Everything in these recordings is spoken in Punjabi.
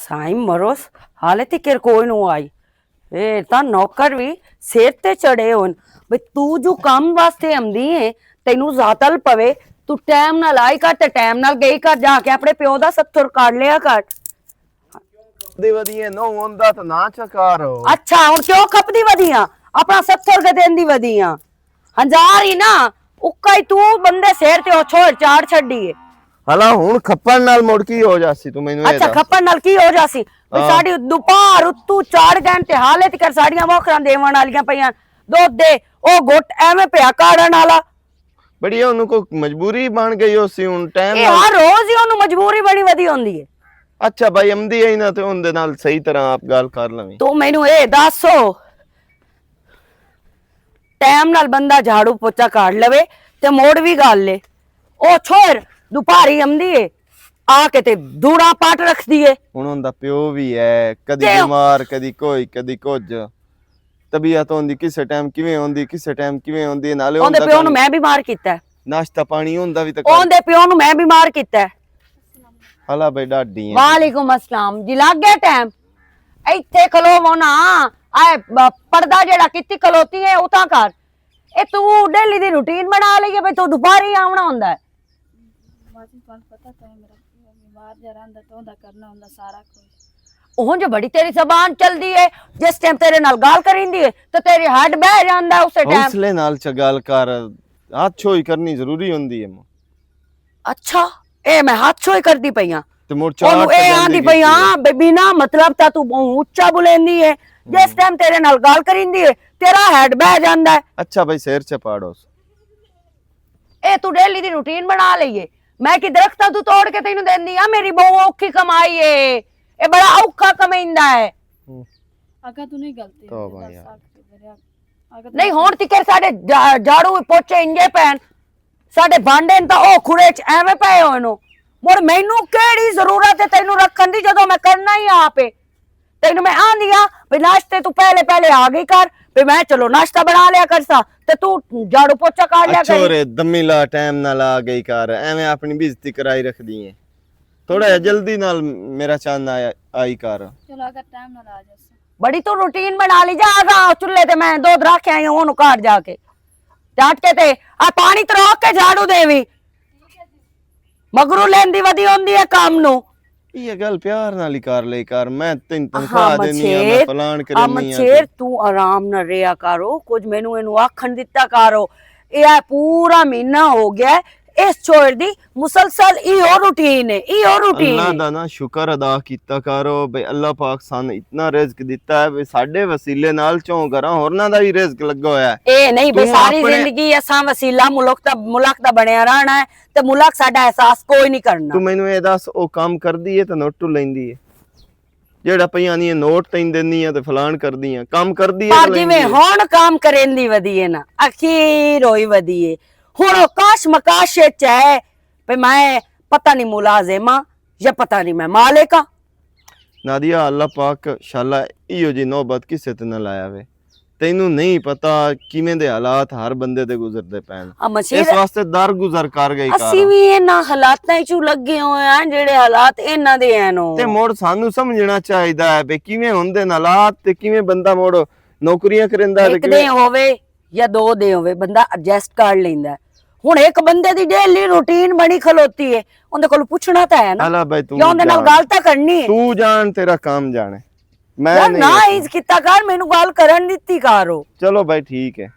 ਸਾਈਂ ਮਰੋਸ ਹਾਲੇ ਤੱਕ ਕੋਈ ਨੂੰ ਆਈ। ਇਹ ਤਾਂ ਨੌਕਰ ਵੀ ਸਿਰ ਤੇ ਚੜੇ ਹੋਣ ਬਈ ਤੂੰ ਜੋ ਕੰਮ ਵਾਸਤੇ ਆਂਦੀ ਏ ਤੈਨੂੰ ਜ਼ਾਤਲ ਪਵੇ ਤੂੰ ਟਾਈਮ ਨਾਲ ਆਈ ਕਰ ਤੇ ਟਾਈਮ ਨਾਲ ਗਈ ਕਰ ਜਾ ਕੇ ਆਪਣੇ ਪਿਓ ਦਾ 70 ਕਰ ਲਿਆ ਕਰ। ਦੀ ਵਧੀਆ ਨੋ ਹੁੰਦਾ ਤਾਂ ਨਾ ਚਕਾਰੋ। ਅੱਛਾ ਹੁਣ ਕਿਉਂ ਖਪਦੀ ਵਧੀਆਂ ਆਪਣਾ 70 ਕੇ ਦੇਣ ਦੀ ਵਧੀਆਂ ਹਜ਼ਾਰ ਹੀ ਨਾ ਉੱਕਾ ਹੀ ਤੂੰ ਬੰਦੇ ਸਿਰ ਤੇ ਛੋੜ ਚਾੜ ਛੱਡੀ ਏ। ਹਲਾ ਹੁਣ ਖੱਪਣ ਨਾਲ ਮੁੜ ਕੀ ਹੋ ਜਾਸੀ ਤੂੰ ਮੈਨੂੰ ਇਹ ਅੱਛਾ ਦੱਸ। ਖੱਪਣ ਨਾਲ ਕੀ ਹੋ ਜਾਸੀ ਸਾਡੀ ਦੁਪਹਿਰ ਉੱਤੋਂ ਚਾੜ ਗਏ ਤੇ ਹਾਲੇ ਤੱਕ ਸਾਡੀਆਂ ਮੋਖਰਾਂ ਦੇਵਣ ਵਾਲੀਆਂ ਪਈਆਂ ਦੁੱਧ ਦੇ ਉਹ ਗੁੱਟ ਐਵੇਂ ਪਿਆ ਕਾੜਨ ਵਾਲਾ ਬੜੀ ਉਹਨੂੰ ਕੋਈ ਮਜਬੂਰੀ ਬਣ ਗਈ ਉਸੇ ਹੁਣ ਟਾਈਮ ਇਹ ਹਰ ਰੋਜ਼ ਹੀ ਉਹਨੂੰ ਮਜਬੂਰੀ ਬਣੀ ਵਧੀ ਹੁੰਦੀ ਹੈ। ਅੱਛਾ ਭਾਈ ਅਮਦੀ ਆਈ ਨਾ ਤੇ ਉਹਦੇ ਨਾਲ ਸਹੀ ਤਰ੍ਹਾਂ ਆਪ ਗੱਲ ਕਰ ਲਵੇਂ। ਤੂੰ ਮੈਨੂੰ ਇਹ ਦੱਸੋ ਟਾਈਮ ਨਾਲ ਬੰਦਾ ਝਾੜੂ ਪੋਚਾ ਕੱਢ ਲਵੇ ਤੇ ਮੋੜ ਵੀ ਗੱਲ ਲੇ ਉਹ ਛੋੜ ਦੁਪਹਿਰੀ ਆਉਂਦੀ ਏ ਆ ਕੇ ਤੇ ਦੂੜਾ ਪਾਟ ਰੱਖਦੀ ਏ। ਹੁਣ ਉਹਦਾ ਪਿਓ ਵੀ ਹੈ ਕਦੀ ਬਿਮਾਰ ਕਦੀ ਕੋਈ ਕਦੀ ਕੁਝ ਤਬੀਅਤ ਹੁੰਦੀ ਕਿਸੇ ਟਾਈਮ ਕਿਵੇਂ ਹੁੰਦੀ ਕਿਸੇ ਟਾਈਮ ਕਿਵੇਂ ਹੁੰਦੀ ਨਾਲੇ ਉਹਦੇ ਪਿਓ ਨੂੰ ਮੈਂ ਬਿਮਾਰ ਕੀਤਾ ਨਾਸ਼ਤਾ ਪਾਣੀ ਹੁੰਦਾ ਵੀ ਤਾਂ ਉਹਦੇ ਪਿਓ ਨੂੰ ਮੈਂ ਬਿਮਾਰ ਕੀਤਾ। ਹਲਾ ਬਈ ਡਾਡੀ ਵਾਲੇਕੁਮ अस्सलाम जी लग गया टाइम ਇੱਥੇ ਖਲੋਵੋ ਨਾ ਆਏ ਪਰਦਾ ਜਿਹੜਾ ਕਿੱਤੀ ਖਲੋਤੀ ਹੈ ਉਤਾਂ ਕਰ ਇਹ ਤੂੰ ਡੇਲੀ ਦੀ ਰੁਟੀਨ ਬਣਾ ਲਈ ਹੈ ਬਈ ਤੂੰ ਦੁਪਹਿਰੀ ਆਉਣਾ ਹੁੰਦਾ ਹੈ। ਬਾਜੀ ਤੁਹਾਨੂੰ ਪਤਾ ਤਾਂ ਹੈ ਮੇਰਾ ਬਿਮਾਰ ਜਾ ਰਹਿੰਦਾ ਤਾਂ ਉਹਦਾ ਕਰਨਾ ਹੁੰਦਾ ਸਾਰਾ ਕੁਝ। ਉਹ ਜੋ ਬੜੀ ਤੇਰੀ ਜ਼ਬਾਨ ਚਲਦੀ ਹੈ ਜਿਸ ਟਾਈਮ ਤੇਰੇ ਨਾਲ ਗੱਲ ਕਰਿੰਦੀ ਹੈ ਤੇ ਤੇਰੇ ਹੱਡ ਬਹਿ ਜਾਂਦਾ ਉਸੇ ਟਾਈਮ। ਹੌਸਲੇ ਨਾਲ ਚ ਗੱਲ ਕਰ ਹੱਥ ਛੋਈ ਕਰਨੀ ਜ਼ਰੂਰੀ ਹੁੰਦੀ ਹੈ। ਅੱਛਾ ਇਹ ਮੈਂ ਹੱਥ ਛੋਈ ਕਰਦੀ ਪਈਆਂ ਤੇ ਮੁੜ ਚਾਟ ਉਹਨੂੰ ਇਹ ਆਂਦੀ ਪਈਆਂ ਬਿਨਾ ਮਤਲਬ ਤਾਂ ਤੂੰ ਉੱਚਾ ਬੁਲੇਂਦੀ ਹੈ ਜਿਸ ਟਾਈਮ ਤੇਰੇ ਨਾਲ ਗੱਲ ਕਰਿੰਦੀ ਹੈ ਤੇਰਾ ਹੈਡ ਬਹਿ ਜਾਂਦਾ ਹੈ। ਅੱਛਾ ਭਾਈ ਸਿਰ ਚ ਪਾੜੋ ਇਹ ਤੂੰ ਡੇਲੀ ਦੀ ਰੁਟੀਨ ਬਣਾ ਲਈਏ। ਮੈਂ ਕਿ ਦਰਖਤਾਂ ਤੂੰ ਤੋੜ ਕੇ ਤੈਨੂੰ ਦਿੰਦੀ ਆ ਮੇਰੀ ਬਹੁ ਔਖੀ ਕਮਾਈ ਏ ਇਹ ਬੜਾ ਔਖਾ ਕਮਾਈਂਦਾ ਹੈ। ਅਗਾ ਤੂੰ ਨਹੀਂ ਗਲਤੀ ਤੋਬਾ ਯਾਰ। ਨਹੀਂ ਹੁਣ ਤਿਕਰ ਸਾਡੇ ਝਾੜੂ ਪੋਚੇ ਇੰਜੇ ਪੈਣ ਸਾਡੇ ਭਾਂਡੇ ਤਾਂ ਉਹ ਖੁਰੇ ਚ ਐਵੇਂ ਪਏ ਹੋਏ ਨੂੰ ਮੁੜ ਮੈਨੂੰ ਕਿਹੜੀ ਜ਼ਰੂਰਤ ਹੈ ਤੈਨੂੰ ਰੱਖਣ ਦੀ ਜਦੋਂ ਮੈਂ ਕਰਨਾ ਹੀ ਆਪੇ। ਤੈਨੂੰ ਮੈਂ ਆਂਦੀ ਆ ਵੀ ਨਾਸ਼ਤੇ ਤੂੰ ਪਹਿਲੇ ਆ ਗਈ ਕਰ ਵੀ ਮੈਂ ਚਲੋ ਨਾਸ਼ਤਾ ਬਣਾ ਲਿਆ ਕਰਸਾ ਤੇ ਤੂੰ ਝਾੜੂ ਪੋਚਾ ਕਰ ਲਿਆ ਕਰ। ਛੋਰੇ ਦਮੀ ਲਾ ਟਾਈਮ ਨਾਲ ਆ ਗਈ ਕਰ ਐਵੇਂ ਆਪਣੀ ਬੇਇੱਜ਼ਤੀ ਕਰਾਈ ਰੱਖਦੀ ਏ ਥੋੜਾ ਜਿਹਾ ਜਲਦੀ ਨਾਲ ਮੇਰਾ ਚੰਨ ਆਈ ਕਰ। ਚਲੋ ਅਗਰ ਟਾਈਮ ਨਾਲ ਆ ਜਾਸ ਬੜੀ ਤੂੰ ਰੁਟੀਨ ਬਣਾ ਲਈ ਜਾ ਚੁੱਲ੍ਹੇ ਤੇ ਮੈਂ ਦੁੱਧ ਰੱਖ ਆਈ ਉਹਨੂੰ ਘਰ ਜਾ ਕੇ ਡਾਟ ਕੇ ਤੇ ਆ ਪਾਣੀ ਤਰੋਕ ਕੇ ਝਾੜੂ ਦੇਵੀ ਮਗਰੂ ਲੈਂਦੀ ਵਧੀ ਹੁੰਦੀ ਹੈ ਕੰਮ ਨੂੰ। ਇਹ ਗੱਲ ਪਿਆਰ ਨਾਲ ਹੀ ਕਰ ਲੈ ਕਰ ਮੈਂ ਤੈਨੂੰ ਤਨਖਾਹ ਦੇਣੀ ਆ ਮੈਂ ਫਲਾਣ ਕਰਨੀ ਆ। ਸ਼ੇਰ ਤੂੰ ਆਰਾਮ ਨਾਲ ਰਿਹਾ ਕਰੋ ਕੁਝ ਮੈਨੂੰ ਇਹਨੂੰ ਆਖਣ ਦਿੱਤਾ ਕਰੋ। ਇਹ ਪੂਰਾ ਮਹੀਨਾ ਹੋ ਗਿਆ ਇਸ ਚੋਰ ਦੀ ਮੁਸਲਸਲ ਇਹੋ ਰੂਟੀਨ ਹੈ ਇਹੋ ਰੂਟੀਨ। ਅੱਲਾਹ ਦਾ ਨਾ ਸ਼ੁਕਰ ਅਦਾ ਕੀਤਾ ਕਰੋ ਬਈ ਅੱਲਾਹ ਪਾਕ ਸਾਨੂੰ ਇਤਨਾ ਰਿਜ਼ਕ ਦਿੱਤਾ ਹੈ ਵੀ ਸਾਡੇ ਵਸੀਲੇ ਨਾਲ ਚੋਂ ਕਰਾਂ ਹੋਰਨਾਂ ਦਾ ਵੀ ਰਿਜ਼ਕ ਲੱਗਾ ਹੋਇਆ ਹੈ। ਇਹ ਨਹੀਂ ਬਈ ਸਾਰੀ ਜ਼ਿੰਦਗੀ ਅਸਾਂ ਵਸੀਲਾ ਮੁਲਕ ਦਾ ਬਣਿਆ ਰਹਿਣਾ ਹੈ ਤੇ ਮੁਲਕ ਸਾਡਾ ਅਹਿਸਾਸ ਕੋਈ ਨਹੀਂ ਕਰਨਾ। ਤੂੰ ਮੈਨੂੰ ਇਹ ਦੱਸ ਉਹ ਕੰਮ ਕਰਦੀ ਹੈ ਤੇ ਨੋਟ ਲੈਂਦੀ ਹੈ ਜਿਹੜਾ ਪਈਆਂ ਨਹੀਂ ਨੋਟ ਤੈਨੂੰ ਦਿੰਦੀ ਆ ਤੇ ਫਲਾਣ ਕਰਦੀ ਆ ਕੰਮ ਕਰਦੀ ਹੈ ਪਰ ਜਿਵੇਂ ਹੁਣ ਕੰਮ ਕਰੇਂਦੀ ਵਧੀਏ ਨਾ ਅਖੀਰ ਹੋਈ ਵਧੀਏ ਹੁਣ ਕਾਸ਼ ਮਕਾਸ਼ ਚ ਹੈ ਵੀ ਮੈਂ ਪਤਾ ਨਹੀਂ ਮੁਲਾਜ਼ਿਮਾ ਜਾਂ ਪਤਾ ਨਹੀਂ ਮੈਂ ਮਾਲਿਕਾ। ਨਾਦੀਆ ਅੱਲਾਹ ਪਾਕ ਸ਼ਾਲਾ ਇਹੋ ਜੀ ਨੌਬਤ ਕਿਸੇ ਤੇ ਨਾ ਲਾਇਆ ਵੇ ਤੈਨੂੰ ਨਹੀਂ ਪਤਾ ਕਿਵੇਂ ਦੇ ਹਾਲਾਤ ਹਰ ਬੰਦੇ ਤੇ ਗੁਜ਼ਰਦੇ ਪੈਣ ਇਸ ਵਾਸਤੇ ਦਰ ਗੁਜ਼ਰ ਕਰ ਗਈ ਕਰ ਅਸੀਂ ਵੀ ਇਹਨਾਂ ਹਾਲਾਤਾਂ ਚ ਲੱਗੇ ਹੋਏ ਆ ਜਿਹੜੇ ਹਾਲਾਤ ਇਹਨਾਂ ਦੇ ਐ ਨੂੰ ਤੇ ਮੋੜ ਸਾਨੂੰ ਸਮਝਣਾ ਚਾਹੀਦਾ ਹੈ ਵੀ ਕਿਵੇਂ ਹੁੰਦੇ ਨੇ ਹਾਲਾਤ ਤੇ ਕਿਵੇਂ ਬੰਦਾ ਮੋੜ ਨੌਕਰੀਆਂ ਕਰਿੰਦਾ ਇੱਕ ਦੇ ਹੋਵੇ ਜਾਂ ਦੋ ਦੇ ਹੋਵੇ ਬੰਦਾ ਐਡਜਸਟ ਕਰ ਲੈਂਦਾ। ਹੁਣ ਇੱਕ ਬੰਦੇ ਦੀ ਡੇਲੀ ਰੂਟੀਨ ਬਣੀ ਖਲੋਤੀ ਹੈ ਉਹਦੇ ਕੋਲ ਪੁੱਛਣਾ ਤਾਂ ਹੈ ਨਾ ਹਲਾ ਬਈ ਤੂੰ ਉਹਦੇ ਨਾਲ ਗੱਲ ਤਾਂ ਕਰਨੀ ਹੈ। ਤੂੰ ਜਾਣ ਤੇਰਾ ਕੰਮ ਜਾਣੇ ਮੈਂ ਨਾ ਇੰਜ ਕੀਤਾ ਕਰ ਮੈਨੂੰ ਗੱਲ ਕਰਨ ਦਿੱਤੀ ਕਰੋ। ਚਲੋ ਭਾਈ ਠੀਕ ਹੈ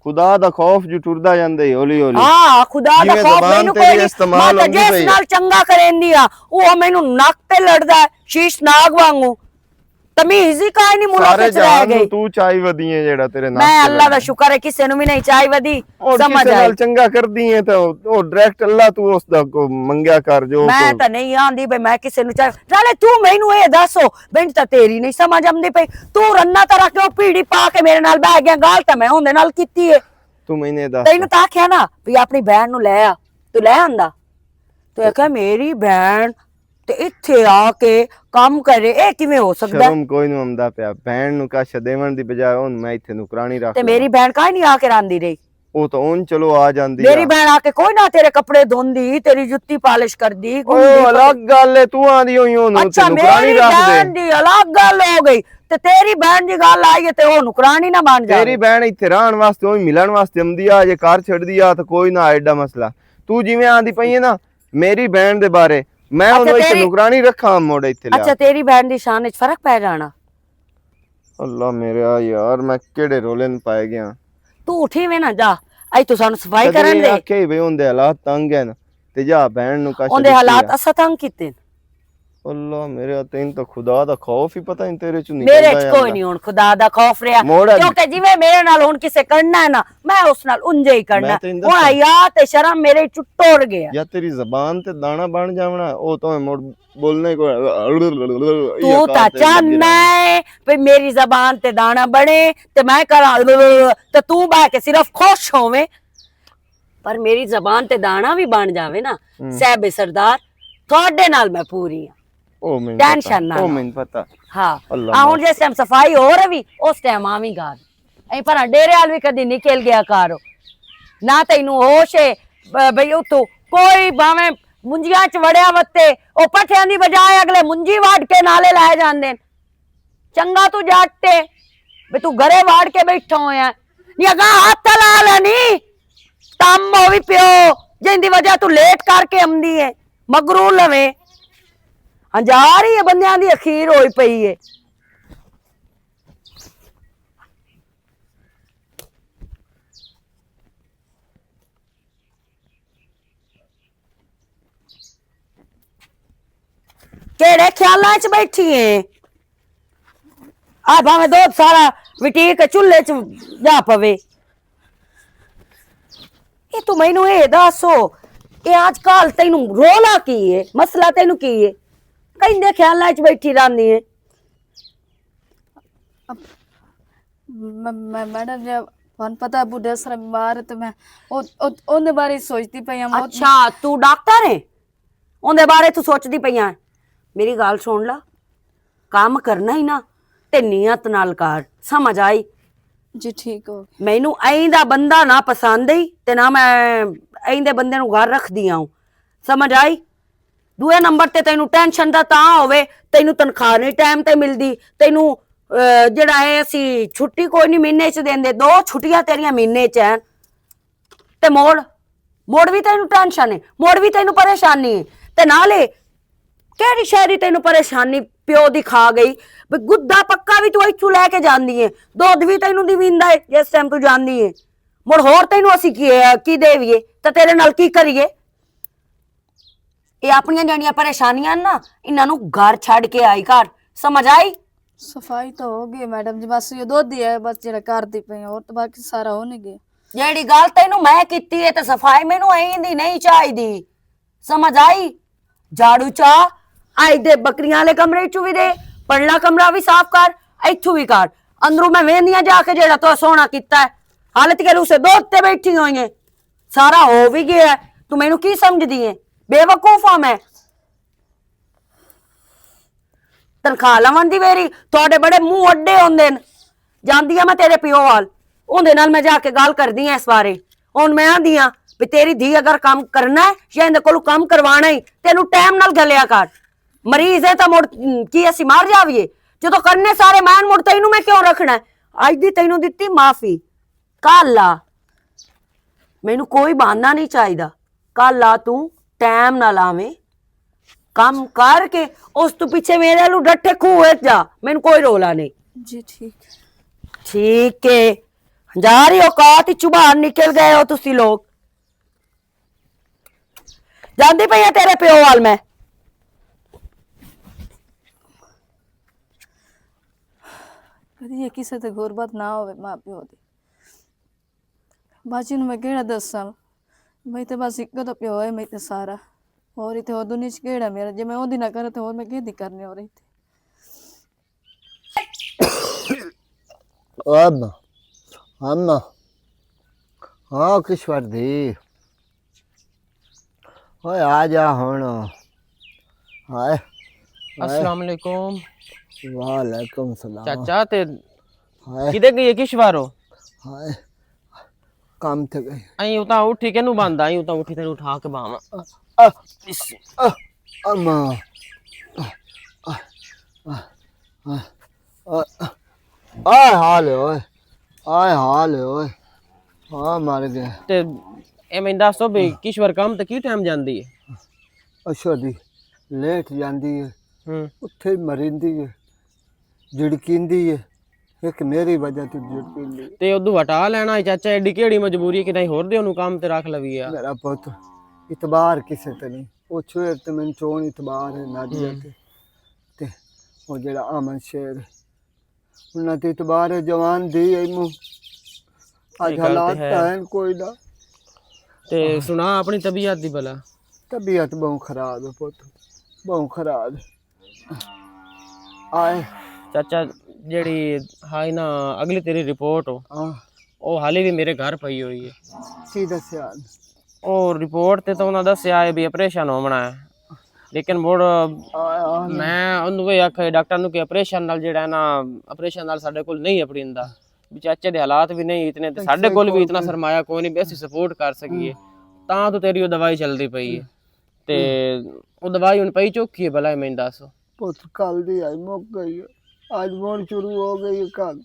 ਖੁਦਾ ਦਾ ਖੌਫ ਜੋ ਟੁਰਦਾ ਜਾਂਦਾ ਹੌਲੀ ਹੌਲੀ। ਹਾਂ ਖੁਦਾ ਦਾ ਖੌਫ ਮੈਨੂੰ ਕੋਈ ਨਹੀਂ ਜਿਸ ਨਾਲ ਚੰਗਾ ਕਰੇਂਦੀ ਆ ਉਹ ਮੈਨੂੰ ਨੱਕ ਤੇ ਲੜਦਾ ਸ਼ੀਸ਼ ਨਾਗ ਵਾਂਗੂ ਤਮੀਜ਼ ਹੀ ਕਾਇ ਨਹੀਂ ਮੁਲਕ ਚ ਰਹਿ ਗਈ। ਤੂੰ ਚਾਈ ਵਧੀ ਹੈ ਜਿਹੜਾ ਤੇਰੇ ਨਾਲ ਮੈਂ ਅੱਲਾ ਦਾ ਸ਼ੁਕਰ ਹੈ ਕਿਸੇ ਨੂੰ ਵੀ ਨਹੀਂ ਚਾਈ ਵਧੀ ਸਮਝ ਆਈ ਚੰਗਾ ਕਰਦੀ ਹੈ ਤਾਂ ਉਹ ਡਾਇਰੈਕਟ ਅੱਲਾ ਤੂੰ ਉਸ ਦਾ ਮੰਗਿਆ ਕਰ ਜੋ ਮੈਂ ਤਾਂ ਨਹੀਂ ਆਂਦੀ ਬਈ ਮੈਂ ਕਿਸੇ ਨੂੰ ਚਾਹ ਨਾਲੇ ਤੂੰ ਮੈਨੂੰ ਇਹ ਦੱਸੋ ਬਿੰਦ ਤਾਂ ਤੇਰੀ ਨਹੀਂ ਸਮਝ ਆਉਂਦੀ ਪਈ ਤੂੰ ਰੰਨਾ ਤਰ੍ਹਾਂ ਕਿਉਂ ਪੀੜੀ ਪਾ ਕੇ ਮੇਰੇ ਨਾਲ ਬਹਿ ਗਿਆ ਗੱਲ ਤਾਂ ਮੈਂ ਉਹਦੇ ਨਾਲ ਕੀਤੀ ਏ। ਤੂੰ ਮੈਨੇ ਦੱਸ ਤੈਨੂੰ ਤਾਂ ਆਖਿਆ ਨਾ ਵੀ ਆਪਣੀ ਭੈਣ ਨੂੰ ਲੈ ਆ ਤੂੰ ਲੈ ਆਂਦਾ ਤੂੰ ਆਖਿਆ ਮੇਰੀ ਭੈਣ ਤੇ ਇੱਥੇ ਆ ਕੇ ਕੰਮ ਕਰੇ ਇਹ ਕਿਵੇਂ ਹੋ ਸਕਦਾ? ਸ਼ਰਮ ਕੋਈ ਨੂੰ ਆਉਂਦਾ ਪਿਆ ਭੈਣ ਨੂੰ ਕਾਸ਼ ਦੇਵਣ ਦੀ ਬਜਾਏ ਉਹਨੂੰ ਮੈਂ ਇੱਥੇ ਨੁਕਰਾਨੀ ਰੱਖ ਤੇ ਮੇਰੀ ਭੈਣ ਕਾਹ ਨਹੀਂ ਆ ਕੇ ਰਾਂਦੀ ਰਹੀ ਉਹ ਤਾਂ ਉਹਨ ਚਲੋ ਆ ਜਾਂਦੀ ਮੇਰੀ ਭੈਣ ਆ ਕੇ ਕੋਈ ਨਾ ਤੇਰੇ ਕੱਪੜੇ ਧੋਂਦੀ, ਤੇਰੀ ਜੁੱਤੀ ਪਾਲਿਸ਼ ਕਰਦੀ। ਉਹ ਅਲੱਗ ਗੱਲ ਹੈ, ਤੂੰ ਆਂਦੀ ਹੋਈ ਉਹਨੂੰ ਅੱਛਾ, ਤੇ ਨੁਕਰਾਨੀ ਮੇਰੀ ਰੱਖ ਭੈਣ ਦੇ। ਦੀ ਅਲੱਗ ਗੱਲ ਹੋ ਗਈ ਤੇ ਤੇਰੀ ਭੈਣ ਦੀ ਗੱਲ ਆਈ ਹੈ ਤੇ ਉਹ ਨੁਕਰਾਨੀ ਨਾ ਬਣ ਜਾਵੇ। ਤੇਰੀ ਭੈਣ ਇੱਥੇ ਰਹਿਣ ਵਾਸਤੇ ਉਹ ਮਿਲਣ ਵਾਸਤੇ ਆਉਂਦੀ ਆ, ਜੇ ਘਰ ਛੱਡਦੀ ਆ ਤਾਂ ਕੋਈ ਨਾ ਐਡਾ ਮਸਲਾ। ਤੂੰ ਜਿਵੇਂ ਆਂਦੀ ਪਈ ਹੈ ਨਾ ਮੇਰੀ ਭੈਣ ਦੇ ਬਾਰੇ, ਮੈਂ ਉਹਨੂੰ ਇੱਥੇ ਨੁਕਰਾਨੀ ਰੱਖਾਂ ਮੋੜ ਇੱਥੇ ਲਿਆ। ਅੱਛਾ, ਤੇਰੀ ਭੈਣ ਦੀ ਸ਼ਾਨ ਵਿੱਚ ਫਰਕ ਪੈ ਜਾਣਾ। ਅੱਲਾ ਮੇਰਾ ਯਾਰ, ਮੈਂ ਕਿਹੜੇ ਰੋਲੇ ਨੂੰ ਪਾਇ ਗਿਆ। ਤੂੰ ਉਠੀ ਵੇ ਨਾ ਜਾ, ਅਈ ਤੂੰ ਸਾਨੂੰ ਸਫਾਈ ਕਰਨ ਦੇ। ਆਖੇ ਵੀ ਉਹਦੇ ਹਾਲਾਤ ਤੰਗ ਹਨ ਤੇ ਜਾ ਭੈਣ ਨੂੰ ਕਸ਼ ਉਹਦੇ ਹਾਲਾਤ ਅਸਾਂ ਤੰਗ ਕੀਤੇ। ਅੱਲਾ ਮੇਰੇ, ਤੈਨੂੰ ਤਾਂ ਖੁਦਾ ਦਾ ਖੌਫ ਹੀ ਪਤਾ ਨਹੀਂ ਤੇਰੇ ਚ ਨਿਕਲਦਾ। ਮੇਰੇ ਚ ਕੋਈ ਨਹੀਂ ਹੁਣ ਖੁਦਾ ਦਾ ਖੌਫ ਰਿਹਾ, ਕਿਉਂਕਿ ਜਿਵੇਂ ਮੇਰੇ ਨਾਲ ਹੁਣ ਕਿਸੇ ਕਰਨਾ ਹੈ ਨਾ, ਮੈਂ ਉਸ ਨਾਲ ਉਂਝੇ ਹੀ ਕਰਨਾ। ਹੁਣ ਹਯਾ ਤੇ ਸ਼ਰਮ ਮੇਰੇ ਚ ਟੁੱਟ ਗਿਆ। ਜਾਂ ਤੇਰੀ ਜ਼ਬਾਨ ਤੇ ਦਾਣਾ ਬਣ ਜਾਵਣਾ, ਉਹ ਤਾਂ ਮੁੜ ਬੋਲਣੇ ਕੋ। ਤੂੰ ਤਾਂ ਚਾਹਨਾ ਹੈ ਵੀ ਮੇਰੀ ਜ਼ਬਾਨ ਤੇ ਦਾਣਾ ਬਣੇ ਤੇ ਮੈਂ ਕਰਾਂ ਤੇ ਤੂੰ ਬਹਿ ਕੇ ਸਿਰਫ ਖੁਸ਼ ਹੋਵੇਂ, ਪਰ ਮੇਰੀ ਜ਼ਬਾਨ ਤੇ ਦਾਣਾ ਵੀ ਬਣ ਜਾਵੇ ਨਾ ਸਾਹਿਬ ਸਰਦਾਰ, ਤੁਹਾਡੇ ਨਾਲ ਮੈਂ ਪੂਰੀ ਹਾਂ। ਉਹ ਮੈਨੂੰ ਟੈਨਸ਼ਨ ਨਾ, ਉਹ ਮੈਨੂੰ ਪਤਾ। ਹਾਂ ਹੁਣ ਜਿਸ ਟਾਈਮ ਸਫਾਈ ਹੋ ਰਹੀ ਉਸ ਟਾਈਮ ਆਵੀਂ ਗਾਲ ਐ, ਪਰ ਡੇਰੇ ਵਾਲ ਵੀ ਕਦੀ ਨਿਕਲ ਗਿਆ ਕਾਰੋ ਨਾ। ਤੈਨੂੰ ਹੋਸ਼ ਹੈ ਬਈ ਉਤੋਂ ਕੋਈ ਭਾਵੇਂ ਮੁੰਜੀਆਂ ਚ ਵੜਿਆ ਵੱਤੇ, ਉਹ ਪੱਠਿਆਂ ਦੀ ਬਜਾਏ ਅਗਲੇ ਮੁੰਜੀ ਵਾੜ ਕੇ ਨਾਲੇ ਲੈ ਜਾਂਦੇ। ਚੰਗਾ ਤੂੰ ਜਾਟੇ ਵੀ ਤੂੰ ਘਰੇ ਵਾੜ ਕੇ ਬੈਠਾ ਹੋਇਆ, ਨਹੀਂ ਅਗਾ ਹੱਥ ਲਾ ਲੈਣੀ ਤੰਮ ਹੋ ਵੀ ਪਿਓ, ਜਿੰਦੀ ਵਜ੍ਹਾ ਤੂੰ ਲੇਟ ਕਰਕੇ ਆਉਂਦੀ ਹੈ। ਮਗਰੂ ਲਵੇ ਹਜ਼ਾਰ ਹੀ ਬੰਦਿਆਂ ਦੀ ਅਖੀਰ ਹੋਈ ਪਈ ਏ। ਕਿਹੜੇ ਖਿਆਲਾਂ ਚ ਬੈਠੀ ਏ? ਆ ਭਾਵੇਂ ਦੁੱਧ ਸਾਰਾ ਵਿਟੀਕ ਚੁੱਲ੍ਹੇ ਚ ਜਾ ਪਵੇ। ਇਹ ਤੂੰ ਮੈਨੂੰ ਇਹ ਦੱਸੋ, ਇਹ ਅੱਜ ਕੱਲ ਤੈਨੂੰ ਰੋਲਾ ਕੀ ਏ, ਮਸਲਾ ਤੈਨੂੰ ਕੀ ਏ? ਕਹਿੰਦੇ ਖਿਆਲਾਂ ਚ ਬੈਠੀ ਰਹਿੰਦੀ ਏ। मैडम जब ਤੁਹਾਨੂੰ ਪਤਾ ਬੁੱਢਾ ਸਰ ਬਿਮਾਰ ਤੇ ਮੈਂ ਉਹਦੇ ਬਾਰੇ ਸੋਚਦੀ ਪਈ ਆ। ਅੱਛਾ, ਤੂੰ ਡਾਕਟਰ ਹੈ, ਉਹਦੇ ਬਾਰੇ ਤੂੰ ਸੋਚਦੀ ਪਈ ਆ। ਮੇਰੀ ਗੱਲ ਸੁਣ ਲਾ, ਕੰਮ ਕਰਨਾ ਹੀ ਨਾ ਤੇ ਨੀਅਤ ਨਾਲ ਕਰ, ਸਮਝ ਆਈ? ਜੀ ਠੀਕ ਹੋ। ਮੈਨੂੰ ਐਂ ਦਾ ਬੰਦਾ ਨਾ ਪਸੰਦ ਹੀ ਤੇ ਨਾ ਮੈਂ ਐਂ ਦੇ ਬੰਦੇ ਨੂੰ ਘਰ ਰੱਖਦੀ ਆ, ਸਮਝ ਆਈ? ਦੂਏ ਨੰਬਰ ਤੇ ਤੈਨੂੰ ਟੈਨਸ਼ਨ ਦਾ ਤਾਂ ਹੋਵੇ, ਤੈਨੂੰ ਤਨਖਾਹ ਨਹੀਂ ਟਾਈਮ ਤੇ ਮਿਲਦੀ, ਤੈਨੂੰ ਜਿਹੜਾ ਹੈ ਅਸੀਂ ਛੁੱਟੀ ਕੋਈ ਨਹੀਂ ਮਹੀਨੇ ਚ ਦਿੰਦੇ, 2 ਛੁੱਟੀਆਂ ਤੇਰੀਆਂ ਮਹੀਨੇ ਚ ਹੈ ਤੇ ਮੋੜ ਵੀ ਤੈਨੂੰ ਟੈਨਸ਼ਨ ਹੈ, ਮੋੜ ਵੀ ਤੈਨੂੰ ਪਰੇਸ਼ਾਨੀ ਹੈ। ਤੇ ਨਾਲੇ ਕਿਹੜੀ ਸ਼ਹਿਰੀ ਤੈਨੂੰ ਪਰੇਸ਼ਾਨੀ ਪਿਓ ਦੀ ਖਾ ਗਈ ਵੀ ਗੁੱਦਾ ਪੱਕਾ ਵੀ ਤੂੰ ਇੱਥੋਂ ਲੈ ਕੇ ਜਾਂਦੀ ਹੈ, ਦੁੱਧ ਵੀ ਤੈਨੂੰ ਦਿਵਿੰਦਾ ਹੈ ਜਿਸ ਟਾਈਮ ਤੂੰ ਜਾਂਦੀ ਹੈ। ਮੁੜ ਹੋਰ ਤੈਨੂੰ ਅਸੀਂ ਕੀ ਦੇਵੀਏ ਤੇ ਤੇਰੇ ਨਾਲ ਕੀ ਕਰੀਏ? ਇਹ ਆਪਣੀਆਂ ਜਿਹੜੀਆਂ ਪਰੇਸ਼ਾਨੀਆਂ ਨਾ, ਇਹਨਾਂ ਨੂੰ ਘਰ ਛੱਡ ਕੇ ਆਈ ਘਰ, ਸਮਝ ਆਈ? ਸਫਾਈ ਤਾਂ ਹੋ ਗਈ ਮੈਡਮ ਜੀ, ਬਸ ਇਹ ਦੁੱਧ ਹੀ ਹੈ ਬਸ ਜਿਹੜਾ ਕਰਦੀ ਪਈ ਹੋਰ ਤਾਂ ਬਾਕੀ ਸਾਰਾ ਹੋਣੇ ਗਿਆ। ਜਿਹੜੀ ਗੱਲ ਤੈਨੂੰ ਮੈਂ ਕੀਤੀ ਹੈ ਤੇ ਸਫਾਈ ਮੈਨੂੰ ਐਂਦੀ ਨਹੀਂ ਚਾਹੀਦੀ, ਸਮਝ ਆਈ? ਝਾੜੂ ਚਾ ਆਈ ਦੇ ਬੱਕਰੀਆਂ ਵਾਲੇ ਕਮਰੇ ਚੋਂ ਵੀ ਦੇ, ਪਰਲਾ ਕਮਰਾ ਵੀ ਸਾਫ਼ ਕਰ, ਇੱਥੋਂ ਵੀ ਕਰ, ਅੰਦਰੋਂ ਮੈਂ ਵੇਂਦੀਆਂ ਜਾ ਕੇ ਜਿਹੜਾ ਤੂੰ ਸੋਹਣਾ ਕੀਤਾ ਹੈ। ਹਾਲਤ ਕੇ ਉਸੇ ਦੁੱਧ ਤੇ ਬੈਠੀ ਹੋਈ ਹੈ, ਸਾਰਾ ਹੋ ਵੀ ਗਿਆ, ਤੂੰ ਮੈਨੂੰ ਕੀ ਸਮਝਦੀ ਹੈ? ਬੇਵਕੂਫ ਆ ਮੈਂ? ਤਨਖਾਹ ਲਵਣ ਦੀ ਵੇਰੀ ਤੁਹਾਡੇ ਬੜੇ ਮੂੰਹ ਅੱਡੇ ਹੁੰਦੇ ਨੇ। ਜਾਂਦੀ ਆ ਮੈਂ ਤੇਰੇ ਪਿਓ ਵਾਲ, ਉਹਦੇ ਨਾਲ ਮੈਂ ਜਾ ਕੇ ਗੱਲ ਕਰਦੀ ਆ ਇਸ ਬਾਰੇ। ਹੁਣ ਮੈਂ ਆਂਦੀ ਆ ਵੀ ਤੇਰੀ ਧੀ ਅਗਰ ਕੰਮ ਕਰਨਾ ਹੈ ਜਾਂ ਇਹਦੇ ਕੋਲੋਂ ਕੰਮ ਕਰਵਾਣਾ ਹੀ, ਤੈਨੂੰ ਟਾਈਮ ਨਾਲ ਗਲਿਆ ਕਰ। ਮਰੀਜ਼ ਹੈ ਤਾਂ ਮੁੜ ਕੀ ਅਸੀਂ ਮਾਰ ਜਾਵੀਏ? ਜਦੋਂ ਕਰਨੇ ਸਾਰੇ ਮੈਂ ਮੁੜ ਤੈਨੂੰ ਮੈਂ ਕਿਉਂ ਰੱਖਣਾ? ਅੱਜ ਦੀ ਤੈਨੂੰ ਦਿੱਤੀ ਮਾਫੀ, ਕੱਲ ਆ ਮੈਨੂੰ ਕੋਈ ਬਹਾਨਾ ਨਹੀਂ ਚਾਹੀਦਾ। ਕੱਲ ਆ ਤੂੰ ਟਾਈਮ ਨਾਲ ਆਵੇਂ, ਕੰਮ ਕਰਕੇ ਉਸ ਤੋਂ ਪਿੱਛੇ ਮੇਰੇ ਨੂੰ ਡੱਠੇ ਖੂਹ ਜਾ, ਮੈਨੂੰ ਕੋਈ ਰੋਲਾ ਨਹੀਂ। ਜੀ ਠੀਕ ਠੀਕ ਹੈ। ਹਜ਼ਾਰੀ ਔਕਾਤ ਚੋਂ ਬਾਹਰ ਨਿਕਲ ਗਏ ਹੋ ਤੁਸੀਂ ਲੋग। ਜਾਂਦੀ ਪਈ ਆ ਤੇਰੇ ਪਿਓ ਵਾਲ ਮੈਂ। ਕਦੀ ਇਹ ਕਿਸੇ ਤੇ ਗੁਰਬਤ ਨਾ ਹੋਵੇ ਮਾਂ ਪਿਓ ਦੀ। ਬਾਜੀ ਨੂੰ ਮੈਂ ਕਿਹੜਾ ਦੱਸਾਂ, ਮੈਂ ਤੇ ਬਸ ਇੱਕੋ ਤਾਂ ਪਿਓ ਹੈ, ਮੈਂ ਤੇ ਸਾਰਾ ਹੋਰ ਇਥੇ ਉਹ ਦੁਨੀਆ ਚ ਕਿਹੜਾ ਮੇਰਾ, ਜੇ ਮੈਂ ਉਹਦੀ ਨਾ ਕਰਾਂ ਤੇ ਹੋਰ ਮੈਂ ਕਿਹਦੀ ਕਰਨੀ ਹੋ ਰਹੀ ਥੀ। अम्मा हाँ किश्वर दी ओए आ जा हुण। हाय अस्सलाम वालेकुम। वालेकुम सलाम। चाचा ते हाय किधर गई है किश्वारो? हाय काम थे गई आई उता उठी केनू बांधा आई उता उठी तेन उठा के बावा अम्मा आय हाल है ओए आय हाल है ओए हाँ मर गया ते ए मैं दसो भी किश्वर काम ते की टाइम जांदी है अच्छा दी लेट जाती है उत्थे मरिंदी है झिड़कींदी है एक मेरी वजह तो झिड़कींदी है ते उदू हटा लेना है चाचा एडी केड़ी मजबूरी है कि नहीं होर दे ओनू काम ते रख लवी आ मेरा पुत्र इतबार किसे ते नहीं वो छुए ते मैं चोन इतबार है नादिया ते वो जेड़ा अमन शेर है उन्हें ते इतबार है जवान दी है मु आज हालात है कोई ना ते सुना अपनी तबीयत दी भला तबीयत बहुत खराब है पुत्र बहुत खराब है आए चाचा जेड़ी हाई ना अगली तेरी रिपोर्ट हो हाँ ओ हाली भी मेरे घर पई हुई है सीधा सियाल और रिपोर्ट ते तो उन्हें दस्या है भी ऑपरेशन होना है लेकिन मुड़ मैं ਉਹਨੂੰ ਇਹ ਆਖਿਆ ਡਾਕਟਰ ਨੂੰ ਕਿ ਆਪਰੇਸ਼ਨ ਨਾਲ ਜਿਹੜਾ ਨਾ ਆਪਰੇਸ਼ਨ ਨਾਲ ਸਾਡੇ ਕੋਲ ਨਹੀਂ ਅਪੜਿੰਦਾ ਵੀ ਚਾਚੇ ਦੇ ਹਾਲਾਤ ਵੀ ਨਹੀਂ ਇਤਨੇ ਤੇ ਸਾਡੇ ਕੋਲ ਵੀ ਇਤਨਾ ਸਰਮਾਇਆ ਕੋਈ ਨਹੀਂ ਵੀ ਅਸੀਂ ਸਪੋਰਟ ਕਰ ਸਕੀਏ ਤਾਂ ਤੋਂ ਤੇਰੀ ਉਹ ਦਵਾਈ ਚੱਲਦੀ ਪਈ ਹੈ ਤੇ ਉਹ ਦਵਾਈ ਹੁਣ ਪਈ ਚੁੱਕੀ ਹੈ ਭਲਾ ਮੈਨੂੰ ਦੱਸ पुत्र कल दी आई मुक गई है आज मोड़ शुरू हो गई है कल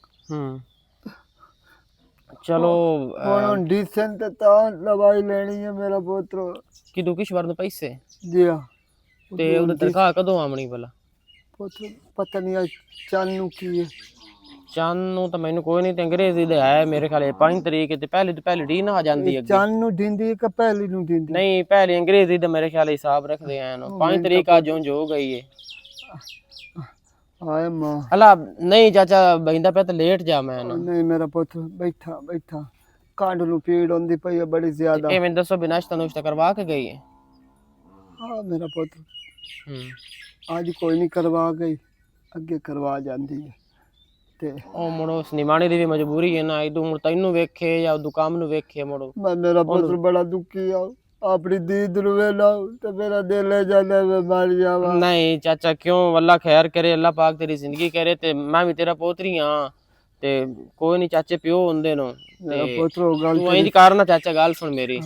चलो ਹੁਣ डिसेंट ਤਾਂ ਦਵਾਈ ਲੈਣੀ ਹੈ ਮੇਰਾ ਪੁੱਤਰ ਕਿਦੋਂ ਕਿਸ਼ਵਰ ਨੂੰ ਪੈਸੇ ਜੀ ਹਾਂ ਤੇ ਉਹਦੀ ਤਨਖਾਹ ਕਦੋਂ ਆਉਣੀ ਭਲਾ ਪੁੱਤਰ ਪਤਾ ਨਹੀਂ ਅੱਜ ਚੰਨ ਨੂੰ ਕੀ ਹੈ ਚੰਨ ਨੂੰ ਤਾਂ ਮੈਨੂੰ ਕੋਈ ਨਹੀਂ ਤੇ ਅੰਗਰੇਜ਼ੀ ਦੇ ਹੈ ਮੇਰੇ ਖਿਆਲ 5 ਤਰੀਕ ਤੇ ਪਹਿਲੀ ਡੀ ਨਾ ਆ ਜਾਂਦੀ ਅੱਗੇ ਚੰਨ ਨੂੰ ਦਿੰਦੀ ਕਿ ਪਹਿਲੀ ਨੂੰ ਦਿੰਦੀ ਨਹੀਂ ਪਹਿਲੀ ਅੰਗਰੇਜ਼ੀ ਦਾ ਮੇਰੇ ਖਿਆਲ ਹਿਸਾਬ ਰੱਖਦੇ ਆਂ ਨੂੰ 5 ਤਰੀਕ ਅੱਜ ਉਂਝ ਹੋ ਗਈ ਏ ਆਏ ਮਾਂ ਹਲਾ ਨਹੀਂ ਚਾਚਾ ਬੈਂਦਾ ਪਿਆ ਤੇ ਲੇਟ ਜਾ ਮੈਂ ਨਾ ਨਹੀਂ ਮੇਰਾ ਪੁੱਤ ਬੈਠਾ ਬੈਠਾ ਕਾਂਡ ਨੂੰ ਪੀੜ ਹੁੰਦੀ ਪਈ ਹੈ ਬੜੀ ਜ਼ਿਆਦਾ ਇਹ ਮੈਨੂੰ ਦੱਸੋ ਬਿਨਾਸ਼ਤਾ ਨੁਸ਼ਤਾ ਕਰਵਾ ਕੇ ਗਈ ਹੈ ਹਾਂ ਮੇਰਾ ਪੁੱਤ ਅੱਜ ਕੋਈ ਨਹੀਂ ਕਰਵਾ ਗਈ ਅੱਗੇ ਕਰਵਾ ਜਾਂਦੀ ਹੈ ਤੇ ਉਹ ਮੁੜੋ ਨਿਮਾਣੀ ਦੀ ਵੀ ਮਜਬੂਰੀ ਹੈ ਨਾ ਇਦੋਂ ਮੁੜ ਤੈਨੂੰ ਵੇਖੇ ਜਾਂ ਉਦੋਂ ਕੰਮ ਨੂੰ ਵੇਖੇ ਮੁੜੋ ਮੈਂ ਮੇਰਾ ਪੁੱਤਰ ਬੜਾ ਦੁਖੀ ਆ ਆਪਣੀ ਦੀਦ ਨੂੰ ਵੇਲਾ ਤੇ ਮੇਰਾ ਦਿਲ ਲੈ ਜਾਂਦਾ ਮੈਂ ਮਰ ਜਾਵਾਂ ਨਹੀਂ ਚਾਚਾ ਕਿਉਂ ਅੱਲਾ ਖੈਰ ਕਰੇ ਅੱਲਾ ਪਾਕ ਤੇਰੀ ਜ਼ਿੰਦਗੀ ਕਰੇ ਤੇ ਮੈਂ ਵੀ ਤੇਰਾ ਪੋਤਰੀ ਆ ਤੇ ਕੋਈ ਨਹੀਂ ਚਾਚੇ ਪਿਓ ਹੁੰਦੇ ਨੂੰ ਮੇਰਾ ਪੁੱਤਰ ਉਹ ਗੱਲ ਤੂੰ ਇੰਜ ਕਰ ਨਾ ਚਾਚਾ ਗੱਲ ਸੁਣ ਮੇਰੀ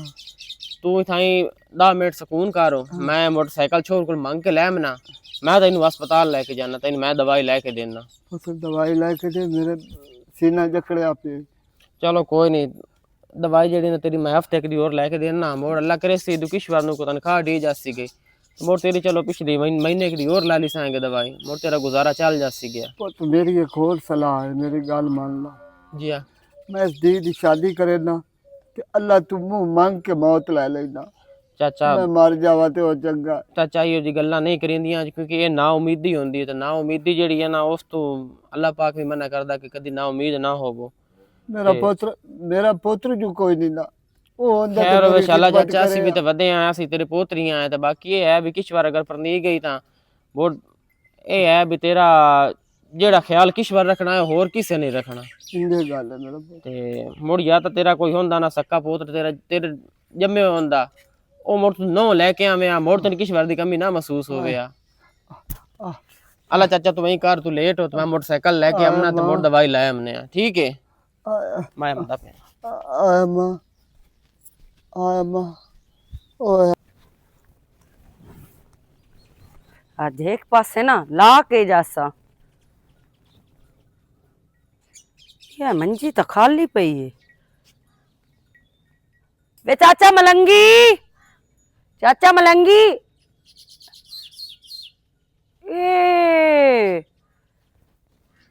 ਤੂੰ ਇਥਾਈ 10 ਮਿੰਟ ਸਕੂਨ ਕਰੋ ਮੈਂ ਮੋਟਰਸਾਈਕਲ ਛੋਰ ਕੋਲ ਮੰਗ ਕੇ ਲੈ ਮਨਾ ਮੈਂ ਤੈਨੂੰ ਹਸਪਤਾਲ ਲੈ ਕੇ ਜਾਣਾ ਤੈਨੂੰ ਮੈਂ ਦਵਾਈ ਲੈ ਕੇ ਦੇਣਾ ਪੁੱਤਰ ਦਵਾਈ ਲੈ ਕੇ ਦੇ ਮੇਰੇ ਸੀਨਾ ਜਕੜਿਆ ਪਏ ਚਲੋ ਕੋਈ ਨਹੀਂ ਦਵਾਈ ਜਿਹੜੀ ਨਾ ਤੇਰੀ ਮੈਂ ਹਫਤੇ ਦੀ ਹੋਰ ਲੈ ਕੇ ਦੇਣਾ ਮੋੜ ਅੱਲਾ ਕਰੇ ਸੀ ਦੁਕਿਸ਼ਵਰ ਨੂੰ ਕੋ ਤਨਖਾਹ दी जासी गई मोर तेरी चलो पिछली महीने की और ला ली साएंगे दवाई मोर तेरा गुजारा चल जासी गया पुत मेरी एक और सलाह है मेरी गल मान ला जी हाँ मैं इस दी दी शादी करे ना ते अल्लाह तू मुंह मांग के मौत ले लेना चाचा मैं मर जावा ते ओ चंगा चाचा ये जी गल्लां नहीं करिंदियां क्योंकि ये ना उम्मीदी होंदी है ते ना उम्मीदी जेड़ी है ना उस तो अल्लाह पाक भी मना करदा कि कदी ना उम्मीद ना होवो मेरा पुत्र जो कोई नहीं ना ਉਹ ਹੁੰਦਾ ਖੈਰ ਹੋਵੇ ਸ਼ਾਲਾ ਚਾਚਾ ਅਸੀਂ ਵੀ ਤੇ ਵਧੇ ਆਏ ਅਸੀਂ ਤੇਰੇ ਪੋਤਰੀਆਂ ਆਏ ਤੇ ਬਾਕੀ ਇਹ ਹੈ ਵੀ ਕਿਸ਼ਵਰ ਅਗਰ ਪਰਨੀ ਗਈ ਤਾਂ ਬਹੁਤ ਇਹ ਹੈ ਵੀ ਤੇਰਾ ਜਿਹੜਾ ਖਿਆਲ ਕਿਸ਼ਵਰ ਰੱਖਣਾ ਹੈ ਹੋਰ ਕਿਸੇ ਨਹੀਂ ਰੱਖਣਾ ਇੰਦੇ ਗੱਲ ਹੈ ਮੇਰਾ ਤੇ ਮੁੜ ਜਾਂ ਤਾਂ ਤੇਰਾ ਕੋਈ ਹੁੰਦਾ ਨਾ ਸੱਕਾ ਪੁੱਤਰ ਤੇਰੇ ਜੰਮੇ ਹੁੰਦਾ ਉਹ ਮੁੜ ਤੂੰ ਨੋ ਲੈ ਕੇ ਆਵੇਂ ਆ ਮੁੜ ਤੈਨੂੰ ਕਿਸ਼ਵਰ ਦੀ ਕਮੀ ਨਾ ਮਹਿਸੂਸ ਹੋਵੇ ਆ ਅੱਲਾ ਚਾਚਾ ਤੂੰ ਵਹੀਂ ਕਰ ਤੂੰ ਲੇਟ ਹੋ ਤੇ ਮੈਂ ਮੋਟਰਸਾਈਕਲ ਲੈ ਕੇ ਆਮਨਾ ਤੇ ਮੁੜ ਦਵਾਈ ਲੈ ਆਮਨੇ ਆ ਠੀਕ ਹੈ ਮੈਂ ਆਮਦਾ ਪਿਆ आज एक पासे ना ला के जासा क्या मंजी तो खाली पई है वे चाचा मलंगी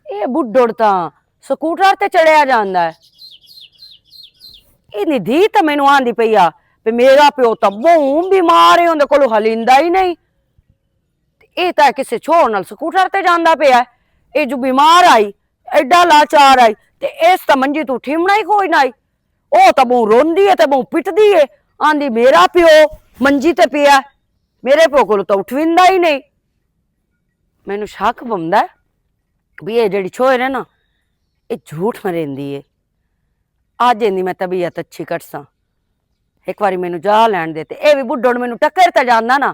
ये बुढ़ड़ ता स्कूटर ते चढ़िया जांदा है इन्नी धी तो मैनू आंदी पई आ भी मेरा प्यो तो बहुत बीमार है उहदे कोलों हलिंदा ही नहीं ये तो किसी छोर नाल स्कूटर ते जांदा पिया ये जो बीमार आई एडा लाचार आई ते इस तो मंजी तू ठिमना ही कोई ना आई ओ तो बहु रोंदी है ते बहु पिटदी है आंदी मेरा प्यो मंजी ते पिया मेरे प्यो कोलों तो उठविंदा ही नहीं मैनू शक पौंदा भी ये जेड़ी छोर है ना ये झूठ मरेंदी है अज इन्नी मैं तबीयत अच्छी कटसा एक बारी मैनू जा लैन दे ते भी बुढ़ड़ मैनू टक्कर ते जांदा ना